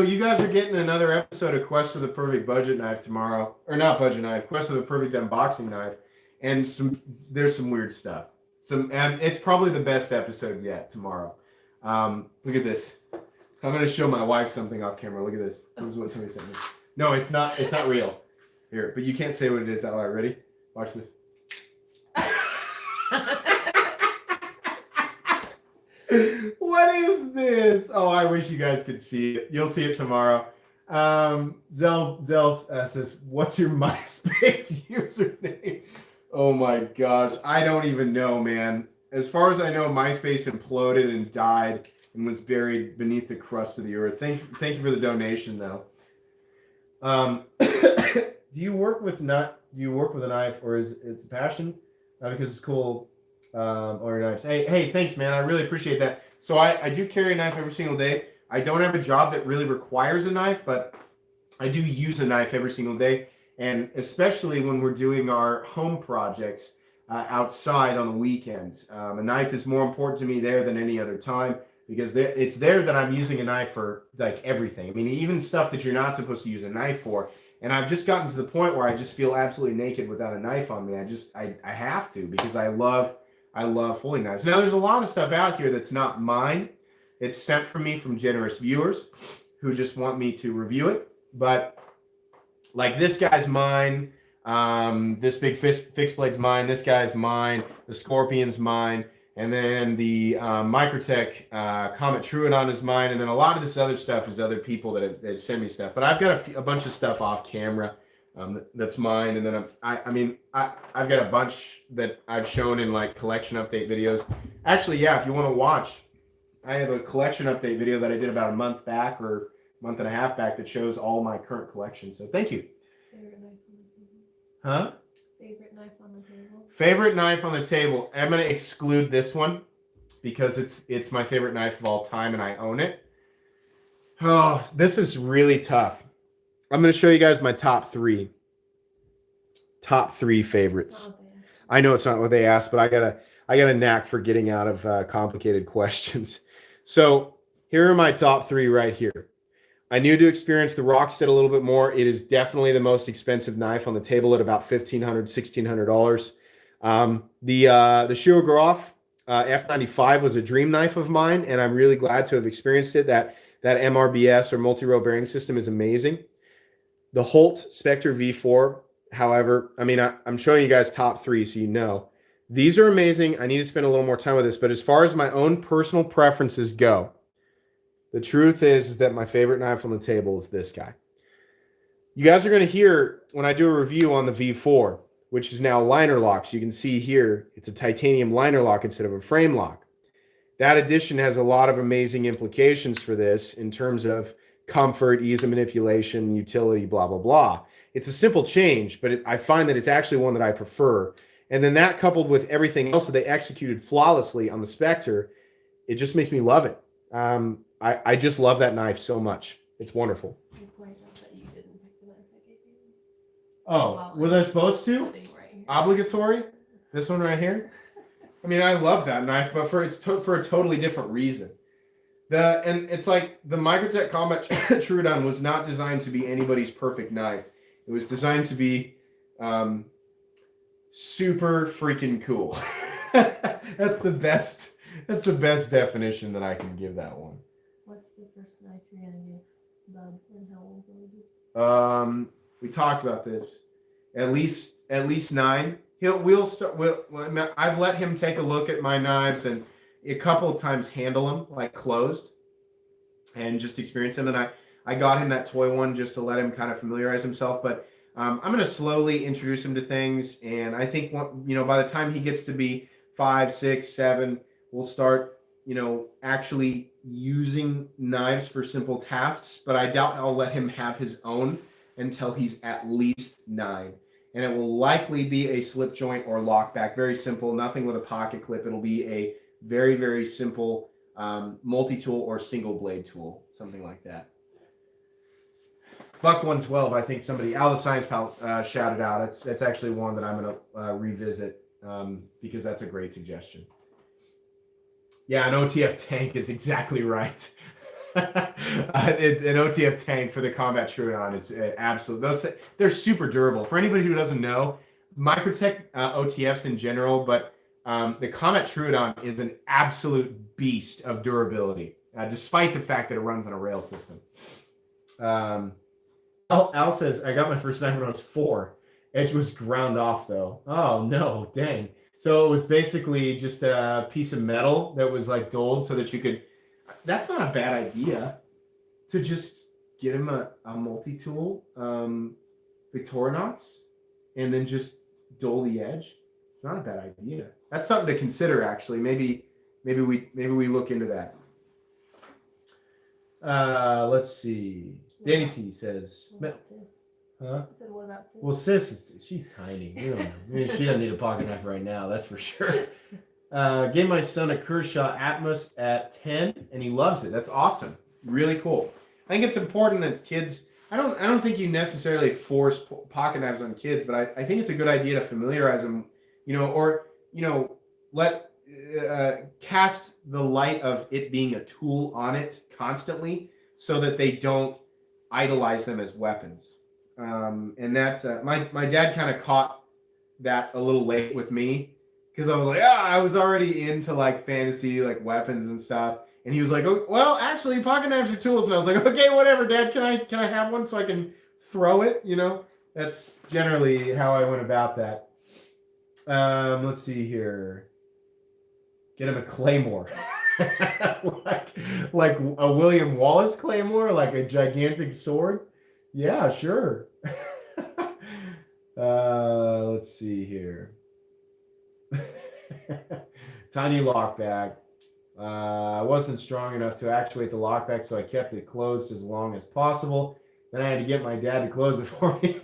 you guys are getting another episode of Quest for the Perfect Budget Knife tomorrow, or not budget knife, Quest for the Perfect Unboxing Knife, and there's some weird stuff. And it's probably the best episode yet tomorrow. Look at this. I'm gonna show my wife something off camera. Look at this. This is what somebody sent me. No, it's not. It's not real. Here, but you can't say what it is out loud. Ready? Watch this. What is this? Oh, I wish you guys could see it. You'll see it tomorrow. Zell says, "What's your MySpace username?" Oh my gosh, I don't even know, man. As far as I know, MySpace imploded and died and was buried beneath the crust of the earth. Thank you for the donation, though. Do you work with a knife, or is it's a passion? Because it's cool. Or your knives. Hey, thanks, man. I really appreciate that. So I do carry a knife every single day. I don't have a job that really requires a knife, but I do use a knife every single day, and especially when we're doing our home projects outside on the weekends. A knife is more important to me there than any other time, because it's there that I'm using a knife for like everything. I mean, even stuff that you're not supposed to use a knife for. And I've just gotten to the point where I just feel absolutely naked without a knife on me. I have to, because I love folding knives. Now, there's a lot of stuff out here that's not mine. It's sent from me from generous viewers who just want me to review it. But like this guy's mine. This big fixed blade's mine. This guy's mine. The Scorpion's mine. And then the Microtech Comet Troodon is mine. And then a lot of this other stuff is other people that send me stuff. But I've got a bunch of stuff off camera that's mine. And then I've got a bunch that I've shown in like collection update videos. Actually, yeah, if you want to watch, I have a collection update video that I did about a month back or month and a half back that shows all my current collection. So thank you. Favorite knife on the table? Huh? Favorite knife on the table? Favorite knife on the table. I'm going to exclude this one because it's my favorite knife of all time and I own it. Oh, this is really tough. I'm going to show you guys my top three favorites. I know it's not what they asked, but I got a knack for getting out of complicated questions. So here are my top three right here. I need to experience the Rockstead a little bit more. It is definitely the most expensive knife on the table at about $1,500, $1,600. The Shiro Groff F95 was a dream knife of mine, and I'm really glad to have experienced it. That MRBS or multi-row bearing system is amazing. The Holt Spectre V4, however, I mean, I'm showing you guys top three so you know. These are amazing. I need to spend a little more time with this, but as far as my own personal preferences go, the truth is that my favorite knife on the table is this guy. You guys are going to hear when I do a review on the V4, which is now liner lock. So you can see here, it's a titanium liner lock instead of a frame lock. That addition has a lot of amazing implications for this in terms of comfort, ease of manipulation, utility, blah, blah, blah. It's a simple change, but I find that it's actually one that I prefer. And then that coupled with everything else that they executed flawlessly on the Spectre, it just makes me love it. I just love that knife so much. It's wonderful. Oh, was I supposed to? Obligatory? This one right here? I mean, I love that knife, but for a totally different reason. And it's like the Microtech Comet Troodon was not designed to be anybody's perfect knife. It was designed to be super freaking cool. That's the best definition that I can give that one. What's the first knife you're gonna give Bub, and how old will he be? We talked about this. At least 9. I've let him take a look at my knives and a couple of times handle them like closed and just experience them. And I got him that toy one just to let him kind of familiarize himself. But I'm going to slowly introduce him to things. And I think, by the time he gets to be 5, 6, 7, we'll start, actually using knives for simple tasks. But I doubt I'll let him have his own until he's at least 9. And it will likely be a slip joint or lockback. Very simple, nothing with a pocket clip. It'll be a very, very simple multi-tool or single blade tool, something like that. Buck 112, I think somebody, Al the Science Pal, shouted out. That's actually one that I'm going to revisit because that's a great suggestion. Yeah, an OTF tank is exactly right. An OTF tank for the Combat Troodon is absolute. They're super durable. For anybody who doesn't know, Microtech OTFs in general, but the Combat Troodon is an absolute beast of durability, despite the fact that it runs on a rail system. Al says, I got my first knife when I was 4. Edge was ground off, though. Oh, no, dang. So it was basically just a piece of metal that was like dulled so that you could... That's not a bad idea, to just get him a multi-tool Victorinox and then just dull the edge. It's not a bad idea. That's something to consider, actually. Maybe we look into that. Let's see. Danny T says, What about Sis? huh? I said, what about Sis? Well, she's tiny. We don't know. I mean, she doesn't need a pocket knife right now, that's for sure. Gave my son a Kershaw Atmos at 10, and he loves it. That's awesome. Really cool. I think it's important that kids. I don't think you necessarily force pocket knives on kids, but I think it's a good idea to familiarize them. Let cast the light of it being a tool on it constantly, so that they don't idolize them as weapons. And that my dad kind of caught that a little late with me, because I was like, I was already into like fantasy, like weapons and stuff. And he was like, oh, well, actually, pocket knives are tools. And I was like, okay, whatever, Dad. Can I have one so I can throw it? That's generally how I went about that. Let's see here. Get him a claymore. like a William Wallace claymore, like a gigantic sword. Yeah, sure. Let's see here. Tiny lockback. I wasn't strong enough to actuate the lockback, so I kept it closed as long as possible. Then I had to get my dad to close it for me.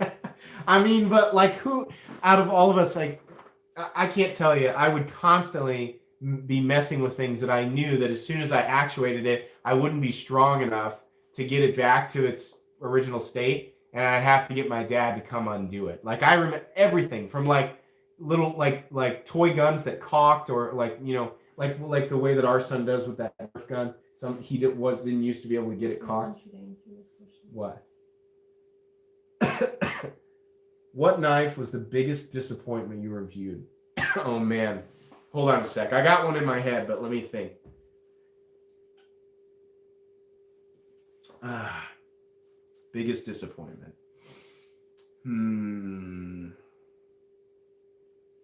I mean, but like, who out of all of us, like, I can't tell you, I would constantly be messing with things that I knew that as soon as I actuated it, I wouldn't be strong enough to get it back to its original state, and I'd have to get my dad to come undo it. Like, I remember everything from like little like toy guns that cocked, or like like the way that our son does with that Nerf gun. He didn't used to be able to get it cocked. What? What knife was the biggest disappointment you reviewed? Oh man, hold on a sec. I got one in my head, but let me think. Biggest disappointment.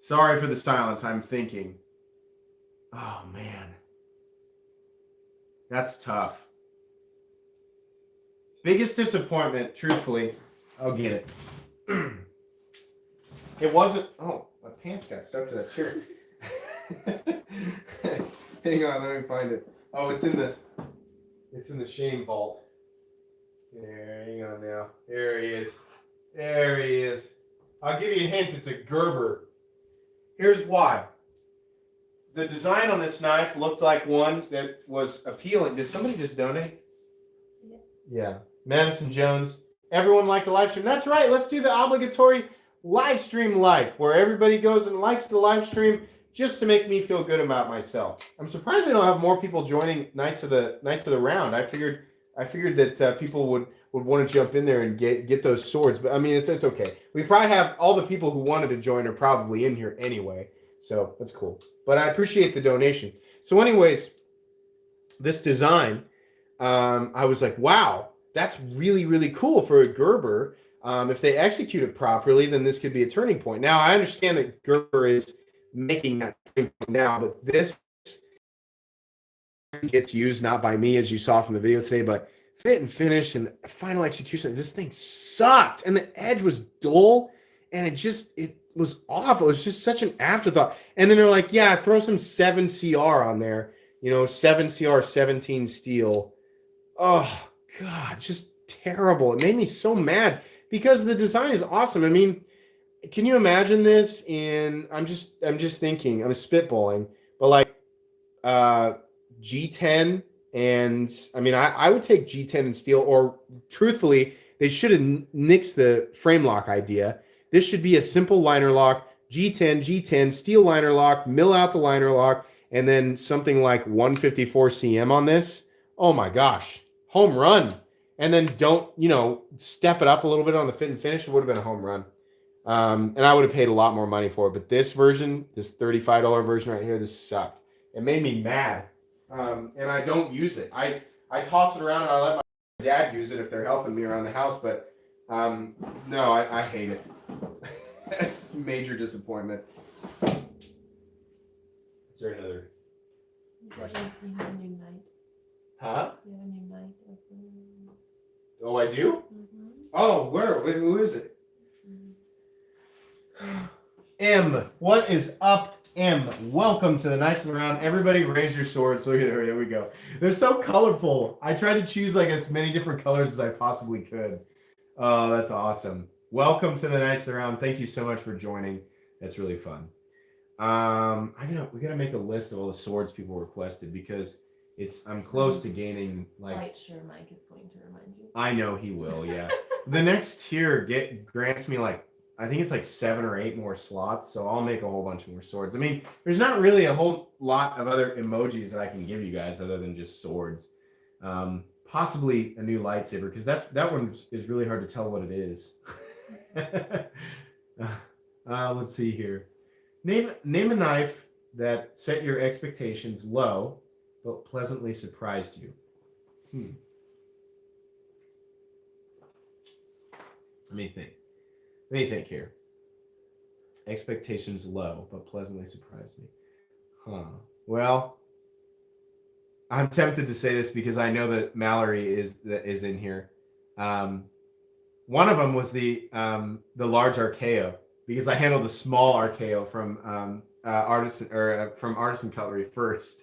Sorry for the silence. I'm thinking. Oh man, that's tough. Biggest disappointment, truthfully, I'll get it. It wasn't. Oh, my pants got stuck to that chair. Hang on, let me find it. Oh, it's in the shame vault. There, hang on now. There he is. There he is. I'll give you a hint. It's a Gerber. Here's why. The design on this knife looked like one that was appealing. Did somebody just donate? Yeah. Madison Jones. Everyone liked the live stream. That's right. Let's do the obligatory live stream like, where everybody goes and likes the live stream just to make me feel good about myself. I'm surprised we don't have more people joining Knights of the Round. I figured that people would want to jump in there and get those swords, but I mean it's okay. We probably have all the people who wanted to join are probably in here anyway, so that's cool. But I appreciate the donation. So, anyways, this design, I was like, wow, that's really, really cool for a Gerber. If they execute it properly, then this could be a turning point. Now, I understand that Gerber is making that turning point now, but this gets used not by me, as you saw from the video today, but fit and finish and the final execution, this thing sucked. And the edge was dull and it was awful. It was just such an afterthought. And then they're like, yeah, throw some 7 CR on there. 7 CR, 17 steel. Oh, God, just terrible. It made me so mad because the design is awesome. I mean, can you imagine this I'm just thinking, I'm spitballing, but like G10 and I mean, I would take G10 and steel, or truthfully, they should have nixed the frame lock idea. This should be a simple liner lock, G10, steel liner lock, mill out the liner lock, and then something like 154 cm on this. Oh my gosh, home run. And then don't, step it up a little bit on the fit and finish. It would have been a home run. And I would have paid a lot more money for it. But this version, this $35 version right here, this sucked. It made me mad. And I don't use it. I toss it around and I let my dad use it if they're helping me around the house. But no, I hate it. That's major disappointment. Is there another question? You have a new night. Huh? You have a new night open. Oh, I do? Mm-hmm. Oh, where? Who is it? Mm-hmm. M. What is up, M? Welcome to the Knights Around. Everybody raise your swords. Look at there. There we go. They're so colorful. I tried to choose like as many different colors as I possibly could. Oh, that's awesome. Welcome to the Knights Around. Thank you so much for joining. That's really fun. We gotta make a list of all the swords people requested because I'm close to gaining like. Quite sure Mike is going to remind you. I know he will. Yeah. The next tier grants me like, I think it's like 7 or 8 more slots, so I'll make a whole bunch more swords. I mean, there's not really a whole lot of other emojis that I can give you guys other than just swords. Possibly a new lightsaber, because that one is really hard to tell what it is. Let's see here. Name a knife that set your expectations low, but pleasantly surprised you. Let me think here. Expectations low, but pleasantly surprised me. Well, I'm tempted to say this because I know that Mallory is in here. One of them was the large Archaeo, because I handled the small Archaeo from Artisan Cutlery first.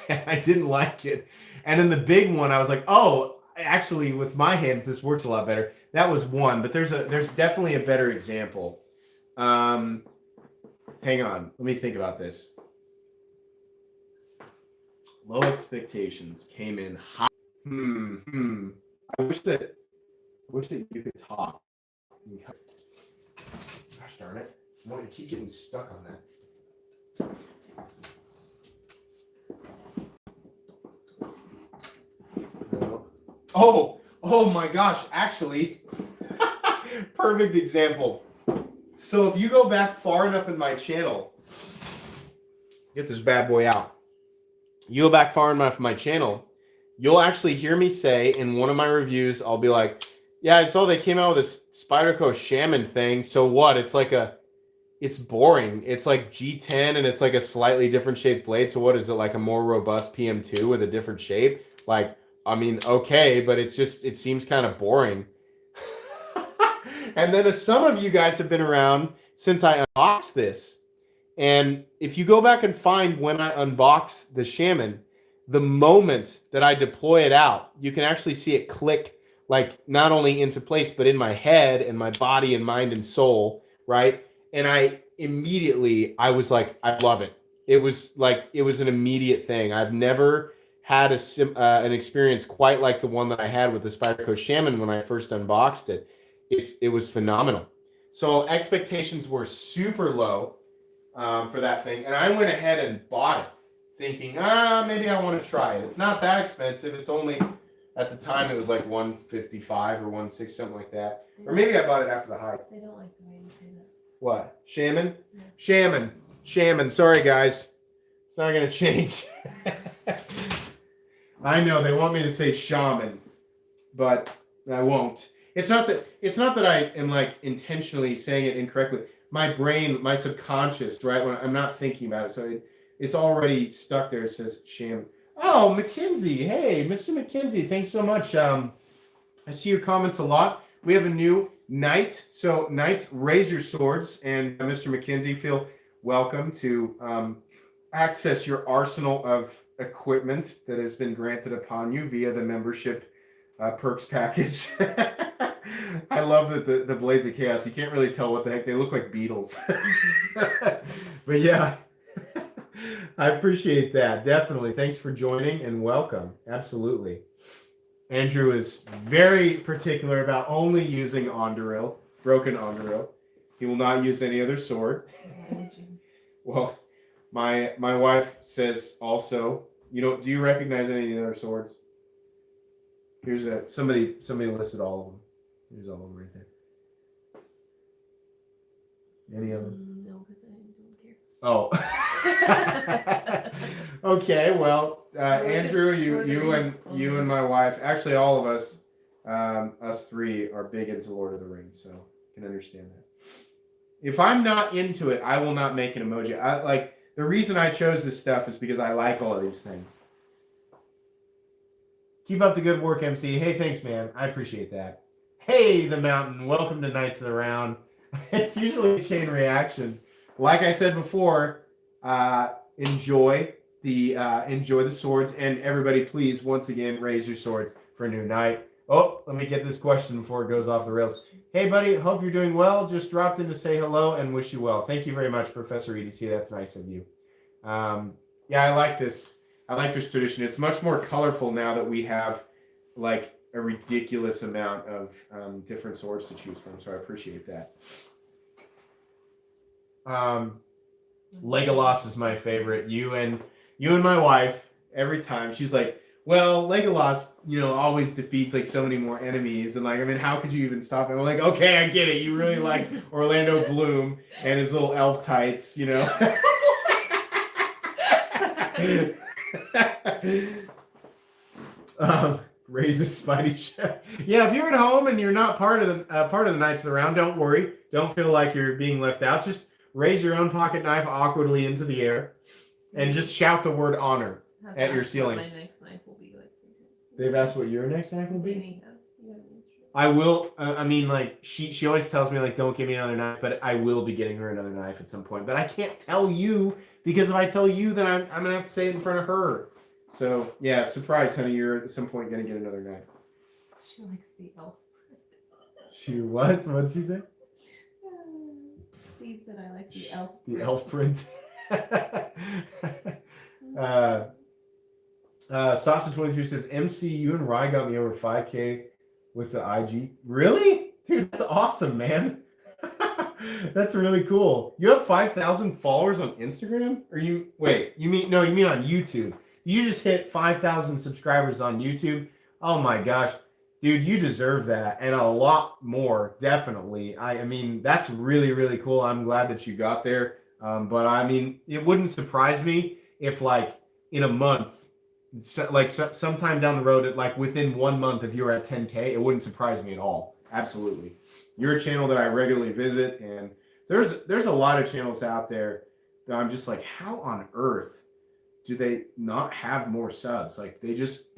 I didn't like it, and then the big one I was like, oh, actually with my hands this works a lot better. That was one, but there's definitely a better example. Hang on, let me think about this. Low expectations came in high. I wish that you could talk. Gosh darn it! I want to keep getting stuck on that. Oh my gosh, actually, perfect example. So if you go back far enough in my channel, get this bad boy out. You go back far enough in my channel, you'll actually hear me say in one of my reviews, I'll be like, yeah, I saw they came out with this Spyderco Shaman thing. So what? It's boring. It's like G10 and it's like a slightly different shaped blade. So what is it, like a more robust PM2 with a different shape? Like, I mean, okay, but it seems kind of boring. And then some of you guys have been around since I unboxed this. And if you go back and find when I unboxed the Shaman, the moment that I deploy it out, you can actually see it click, like not only into place, but in my head and my body and mind and soul, right? And I was like, I love it. It was an immediate thing. I've never had an experience quite like the one that I had with the Spyderco Shaman when I first unboxed it. It was phenomenal. So expectations were super low for that thing, and I went ahead and bought it, thinking, maybe I want to try it. It's not that expensive. It's only, at the time, it was like $155 or $160, something like that. Or maybe I bought it after the hike. They don't like the way you say that. What? Shaman? Yeah. Shaman. Sorry, guys. It's not going to change. I know they want me to say shaman, but I won't. It's not that I am like intentionally saying it incorrectly. My brain, my subconscious, right, when I'm not thinking about it, so it's already stuck there. It says sham. Oh, Mackenzie. Hey, Mr. Mackenzie, thanks so much. I see your comments a lot. We have a new knight. So, knights, raise your swords. And Mr. Mackenzie, feel welcome to access your arsenal of equipment that has been granted upon you via the membership perks package. I love that the Blades of Chaos, you can't really tell what the heck they look like, beetles. But yeah, I appreciate that. Definitely. Thanks for joining and welcome. Absolutely. Andrew is very particular about only using Ondoril, broken Ondoril. He will not use any other sword. Well, my wife says also, do you recognize any of the other swords? Here's somebody listed all of them. Here's all of them right there. Any of them? No, because I don't care. Oh. Okay. Well, Andrew, you and my wife, actually all of us, us three are big into Lord of the Rings, so I can understand that. If I'm not into it, I will not make an emoji. The reason I chose this stuff is because I like all of these things. Keep up the good work, MC. Hey, thanks, man. I appreciate that. Hey, the Mountain. Welcome to Knights of the Round. It's usually a chain reaction. Like I said before, enjoy the swords, and everybody, please once again raise your swords for a new knight. Oh, let me get this question before it goes off the rails. Hey, buddy. Hope you're doing well. Just dropped in to say hello and wish you well. Thank you very much, Professor EDC. That's nice of you. Yeah, I like this. I like this tradition. It's much more colorful now that we have like a ridiculous amount of different swords to choose from. So I appreciate that. Legolas is my favorite. You and my wife, every time she's like, well, Legolas, always defeats like so many more enemies, and how could you even stop him? I'm like, okay, I get it. You really like Orlando Bloom and his little elf tights, Raise a Spidey chef. Yeah, if you're at home and you're not part of the Knights of the Round, don't worry. Don't feel like you're being left out. Just raise your own pocket knife awkwardly into the air and just shout the word honor at your ceiling. My next knife will be like. They've asked what your next knife will be? I will. She always tells me don't give me another knife, but I will be getting her another knife at some point. But I can't tell you because if I tell you, then I'm gonna have to say it in front of her. So yeah, surprise, honey, you're at some point gonna get another knife. She likes the elf print. She what? What'd she say? Steve said I like the elf. The elf print. Sausage23 says, MC, you and Rye got me over 5K with the IG. Really? Dude, that's awesome, man. That's really cool. You have 5,000 followers on Instagram? You mean on YouTube. You just hit 5,000 subscribers on YouTube. Oh my gosh. Dude, you deserve that and a lot more, definitely. That's really, really cool. I'm glad that you got there. But it wouldn't surprise me if in a month, sometime down the road, within 1 month, if you were at 10K, it wouldn't surprise me at all. Absolutely. You're a channel that I regularly visit, and there's a lot of channels out there that I'm just like, how on earth do they not have more subs? There just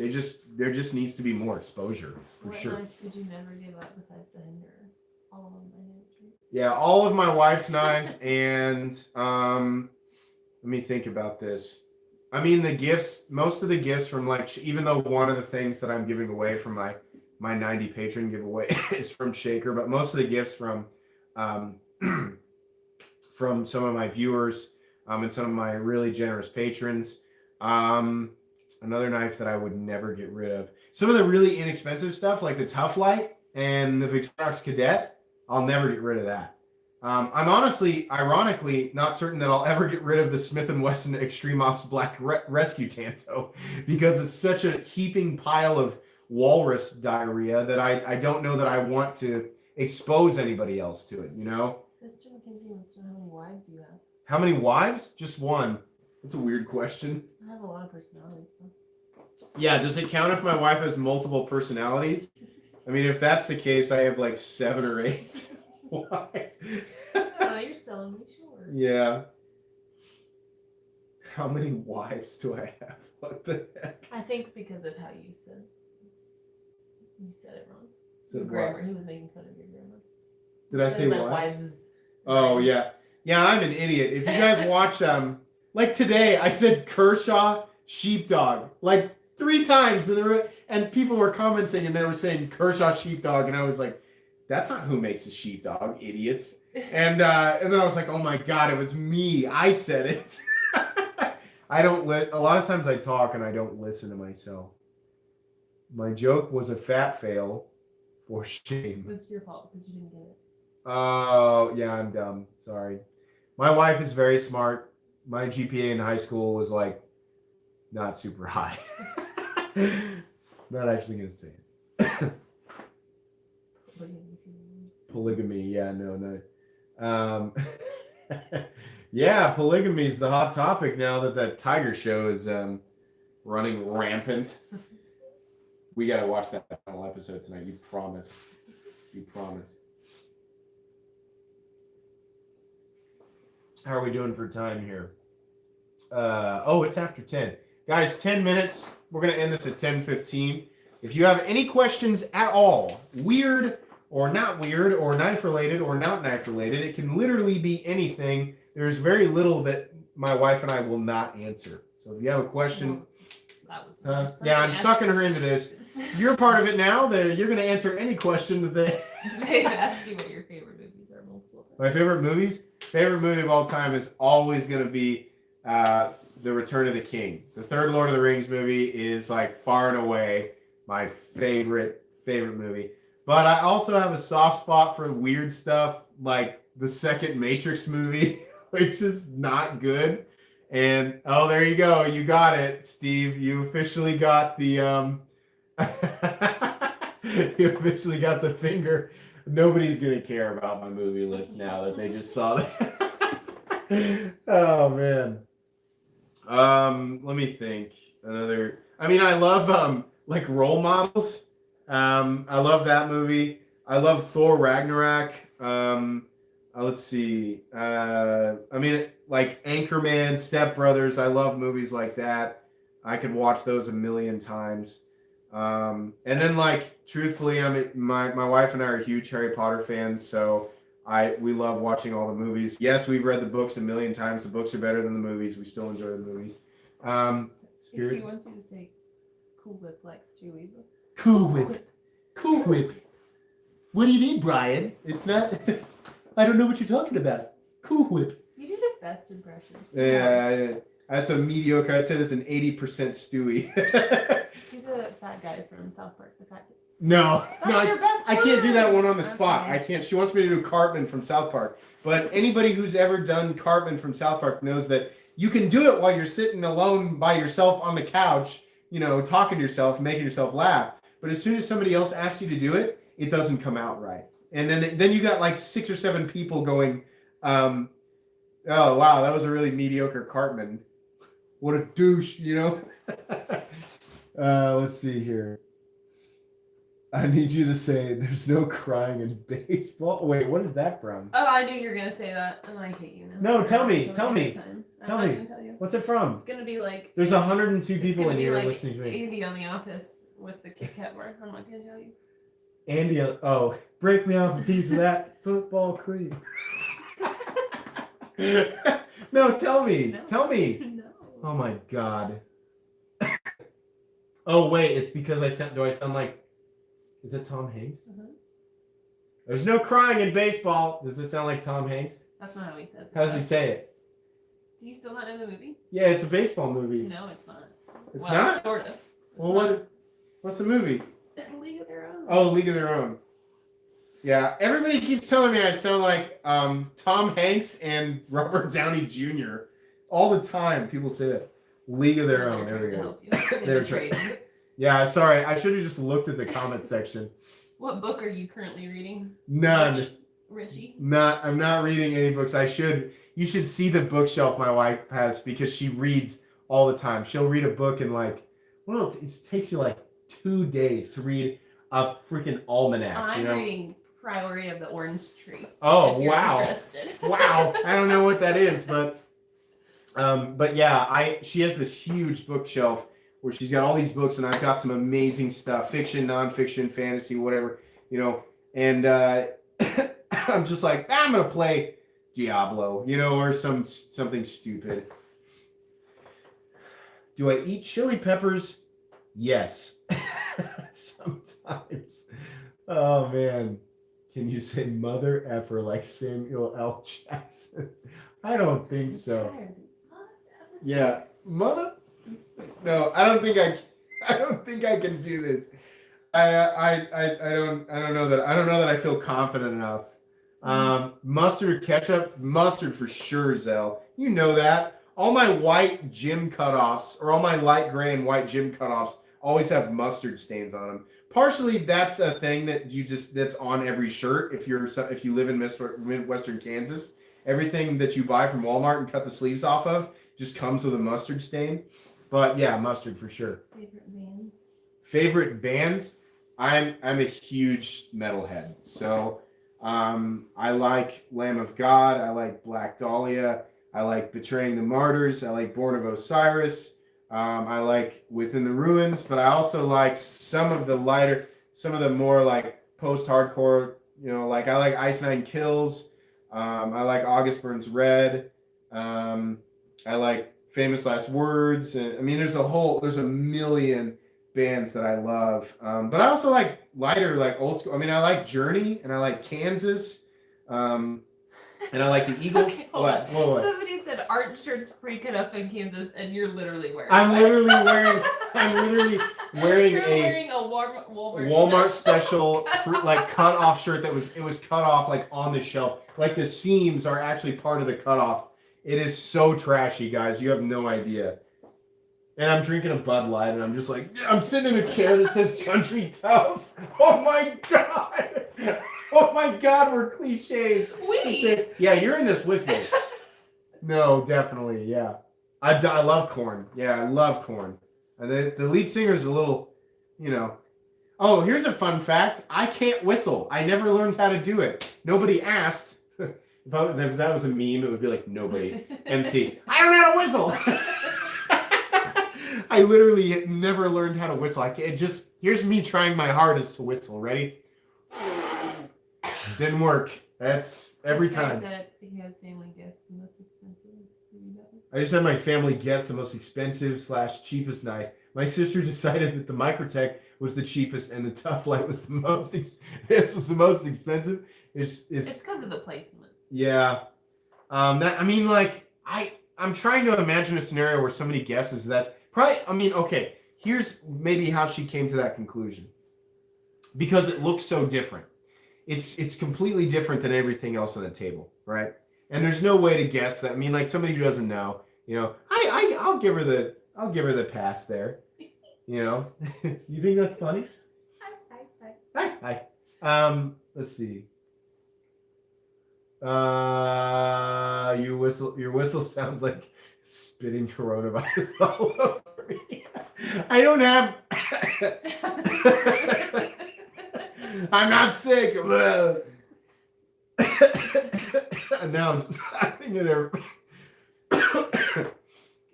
needs to be more exposure for sure. What knife did you never give up besides the Hinder? All of my knives, right? Yeah, all of my wife's knives, and let me think about this. The gifts, most of the gifts from even though one of the things that I'm giving away from my 90 patron giveaway is from Shaker, but most of the gifts from from some of my viewers and some of my really generous patrons. Another knife that I would never get rid of. Some of the really inexpensive stuff like the Tough Light and the Victorinox Cadet, I'll never get rid of that. I'm honestly, ironically, not certain that I'll ever get rid of the Smith & Wesson Extreme Ops Black Rescue Tanto because it's such a heaping pile of walrus diarrhea that I don't know that I want to expose anybody else to it, Mr. McKenzie wants to know how many wives you have. How many wives? Just one. That's a weird question. I have a lot of personalities, though. Yeah, does it count if my wife has multiple personalities? If that's the case, I have 7 or 8 wives. Oh, you're selling me short. Yeah. How many wives do I have? What the heck? I think because of how you said it wrong. Said Grammar. what? He was making fun of your grammar. Did I say about wives? wives? Oh Wives. yeah. Yeah, I'm an idiot. If you guys watch like today I said Kershaw sheepdog like 3 times and people were commenting and they were saying Kershaw sheepdog and I was like, that's not who makes a sheepdog, idiots. And then I was like, oh my god, it was me. I said it. I don't a lot of times I talk and I don't listen to myself. My joke was a fat fail. For shame. It was your fault because you didn't get it. Oh, yeah, I'm dumb. Sorry. My wife is very smart. My GPA in high school was like not super high. Not actually going to say it. Polygamy. Yeah, no. Yeah, polygamy is the hot topic now that Tiger show is running rampant. We got to watch that final episode tonight. You promise. You promise. How are we doing for time here? It's after 10. Guys, 10 minutes. We're going to end this at 10:15. If you have any questions at all, weird or not weird or knife related or not knife related, it can literally be anything. There's very little that my wife and I will not answer. So if you have a question, yeah, I'm sucking her into this. You're part of it now. You're going to answer any question that They've asked you what your favorite movies are multiple times. My favorite movies? Favorite movie of all time is always going to be The Return of the King. The third Lord of the Rings movie is like far and away my favorite movie. But I also have a soft spot for weird stuff like the second Matrix movie, which is not good. And oh, there you go. You got it, Steve. You officially got the you officially got the finger. Nobody's gonna care about my movie list now that they just saw that. Oh man. Let me think. I love like Role Models. I love that movie. I love Thor Ragnarok. Let's see. Like Anchorman, Step Brothers. I love movies like that. I could watch those a million times. And then, like, truthfully, my wife and I are huge Harry Potter fans, so we love watching all the movies. Yes, we've read the books a million times. The books are better than the movies. We still enjoy the movies. If he wants you to say Cool Whip like Stewie. Cool Whip. Cool Whip. What do you mean, Brian? It's not... I don't know what you're talking about. Cool Whip. You did the best impression. Yeah. That's a mediocre. I'd say that's an 80% Stewie. He's a fat guy from South Park. The fat kid. No, I can't do that one on the spot. Okay. I can't. She wants me to do Cartman from South Park. But anybody who's ever done Cartman from South Park knows that you can do it while you're sitting alone by yourself on the couch, talking to yourself, making yourself laugh. But as soon as somebody else asks you to do it, it doesn't come out right. And then you got like 6 or 7 people going, oh, wow, that was a really mediocre Cartman. What a douche, Let's see here. I need you to say there's no crying in baseball. Wait, what is that from? Oh, I knew you were going to say that, and I hate you now. No, tell me. I'm Tell not me. gonna tell you. What's it from? It's going to be like... There's 102 people in here like listening to me. Andy on The Office with the Kit Kat bar. I'm not going to tell you. Andy, break me off a piece of that football cream. No, tell me. No. Tell me. No. Oh my God. Oh wait, it's because do I sound like, is it Tom Hanks? Uh-huh. There's no crying in baseball. Does it sound like Tom Hanks? That's not how he says it. How does he say it? Do you still not know the movie? Yeah, it's a baseball movie. No, it's not. It's well, not? Sort of. Well, what's the movie? It's League of Their Own. Oh, League of Their Own. Yeah, everybody keeps telling me I sound like Tom Hanks and Robert Downey Jr. all the time. People say that. League of Their Own. There we go. They're trading. Yeah, sorry. I should have just looked at the comment section. What book are you currently reading? None. Richie? I'm not reading any books. You should see the bookshelf my wife has because she reads all the time. She'll read a book in it takes you like 2 days to read a freaking almanac. I'm reading Priory of the Orange Tree. Oh, if you're wow. Interested. Wow. I don't know what that is, but But yeah, she has this huge bookshelf where she's got all these books, and I've got some amazing stuff, fiction, nonfiction, fantasy, whatever, and I'm just like, I'm gonna play Diablo, or something stupid. Do I eat chili peppers? Yes. Sometimes. Oh man. Can you say mother effer like Samuel L. Jackson? I don't think so. Yeah. Mother? No, I don't think I can do this. I don't know that I feel confident enough. Mustard, ketchup, mustard for sure, Zell. You know that. All my white gym cutoffs, or all my light gray and white gym cutoffs, always have mustard stains on them. Partially, that's a thing that's on every shirt. If you live in Midwestern Kansas, everything that you buy from Walmart and cut the sleeves off of just comes with a mustard stain. But yeah, mustard for sure. Favorite bands? I'm a huge metalhead, so I like Lamb of God. I like Black Dahlia. I like Betraying the Martyrs. I like Born of Osiris. I like Within the Ruins, but I also like some of the more like post-hardcore, like I like Ice Nine Kills. I like August Burns Red. I like Famous Last Words. I mean, there's a million bands that I love. But I also like lighter, like old school. I mean, I like Journey and I like Kansas. And I like the Eagles. Okay, what? Somebody said art shirts pre-cut up in Kansas, and you're literally wearing. I'm literally wearing You're a wearing a Walmart special like cut off shirt that was cut off like on the shelf. Like the seams are actually part of the cutoff. It is so trashy, guys. You have no idea. And I'm drinking a Bud Light, and I'm just like, I'm sitting in a chair that says Country Tough. Oh my god. Oh my god, we're cliches. Yeah, you're in this with me. No, definitely, yeah. I love Korn. Yeah, I love Korn. And the lead singer is a little, Oh, here's a fun fact. I can't whistle. I never learned how to do it. Nobody asked. If that was a meme, it would be like, nobody. MC. I don't know how to whistle. I literally never learned how to whistle. Here's me trying my hardest to whistle. Ready? Didn't work. That's every time. Said he has family gifts, the most expensive. I just had my family guess the most expensive / cheapest knife. My sister decided that the Microtech was the cheapest and the Tough Light was the most. This was the most expensive. It's because of the placement. Yeah. I'm trying to imagine a scenario where somebody guesses that. Okay. Here's maybe how she came to that conclusion. Because it looks so different. It's completely different than everything else on the table, right? And there's no way to guess that. I mean, like somebody who doesn't know, I'll give her the pass there. You think that's funny? Hi. Let's see. Your whistle sounds like spitting coronavirus all over me. I don't have. I'm not sick. Now I'm just laughing at her.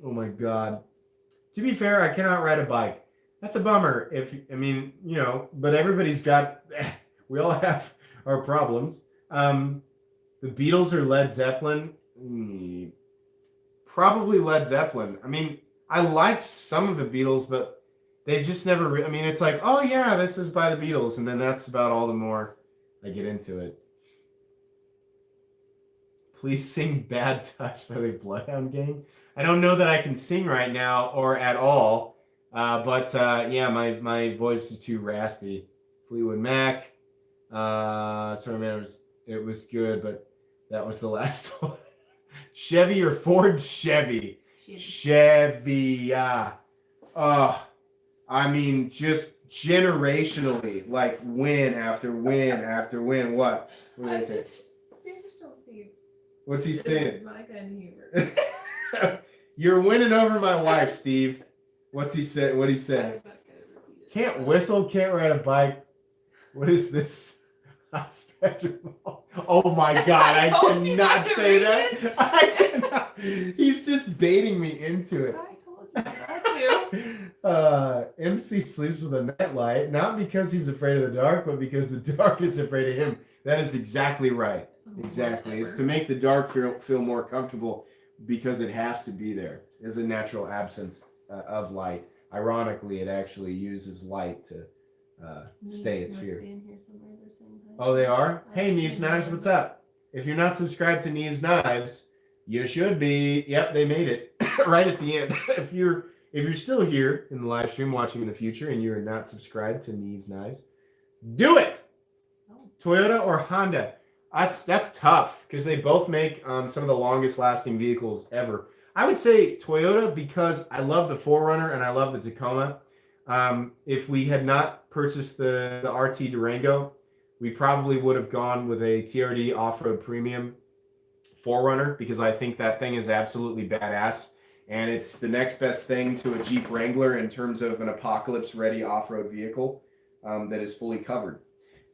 Oh my god. To be fair, I cannot ride a bike. That's a bummer. But everybody's got. We all have our problems. The Beatles or Led Zeppelin? Probably Led Zeppelin. I mean, I liked some of the Beatles, but they just never. It's like, oh yeah, this is by the Beatles, and then that's about all the more I get into it. Please sing Bad Touch by the Bloodhound Gang. I don't know that I can sing right now or at all, but my voice is too raspy. Fleetwood Mac. Sorry, man, it was good, but that was the last one. Chevy or Ford? Chevy. Chevy. Just generationally, like win after win after win. What? What did he say? What's he saying? My kind of humor. You're winning over my wife, Steve. What's he say? What he said? Can't whistle, can't ride a bike. What is this? Spectrum. Oh my God, I told you cannot not to say read that. I cannot. He's just baiting me into it. I told you not to. MC sleeps with a nightlight, not because he's afraid of the dark, but because the dark is afraid of him. That is exactly right. Exactly. It's to make the dark feel more comfortable because it has to be there. There's a natural absence of light. Ironically, it actually uses light to stay its fear. Oh, they are? Hey, Neves Knives, what's up? If you're not subscribed to Neves Knives, you should be. Yep, they made it right at the end. If you're still here in the live stream watching in the future and you're not subscribed to Neves Knives, do it. Toyota or Honda? That's tough because they both make some of the longest lasting vehicles ever. I would say Toyota because I love the 4Runner and I love the Tacoma. If we had not purchased the RT Durango, we probably would have gone with a TRD off-road premium 4Runner because I think that thing is absolutely badass. And it's the next best thing to a Jeep Wrangler in terms of an apocalypse-ready off-road vehicle that is fully covered.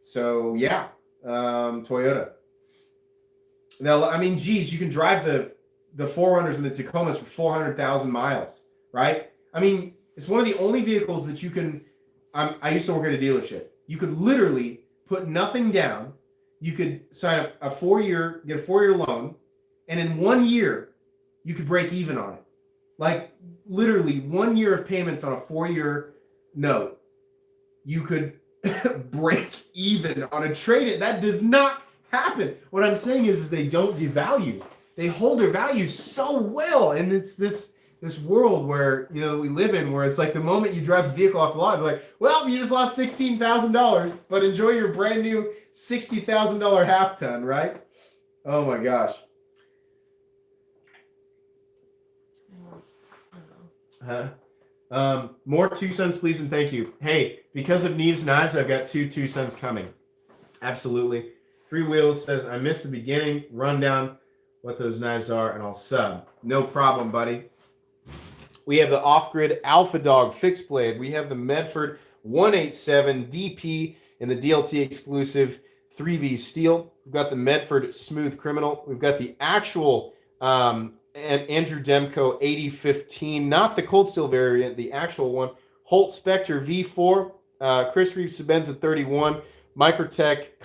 So, yeah, Toyota. Now, I mean, geez, you can drive the 4Runners and the Tacomas for 400,000 miles, right? I mean, it's one of the only vehicles that you can, I used to work at a dealership. You could literally put nothing down. You could sign up get a 4-year loan, and in 1 year, you could break even on it. Like, literally 1 year of payments on a 4-year note, you could break even on a trade-in. That does not happen. What I'm saying is they don't devalue. They hold their value so well, and it's this world where we live in, where it's like the moment you drive a vehicle off the lot, they're like, well, you just lost $16,000, but enjoy your brand new $60,000 half ton, right? Oh my gosh. More 2 cents, please, and thank you. Hey, because of Neves Knives, I've got 2 cents coming. Absolutely. Free Wheels says, I missed the beginning. Rundown what those knives are, and I'll sub. No problem, buddy. We have the Off-Grid Alpha Dog Fixed Blade. We have the Medford 187 DP in the DLT exclusive 3V steel. We've got the Medford Smooth Criminal. We've got the actual Andrew Demko 8015, not the cold steel variant, the actual one. Holt Spectre V4, Chris Reeves Sebenza 31, Microtech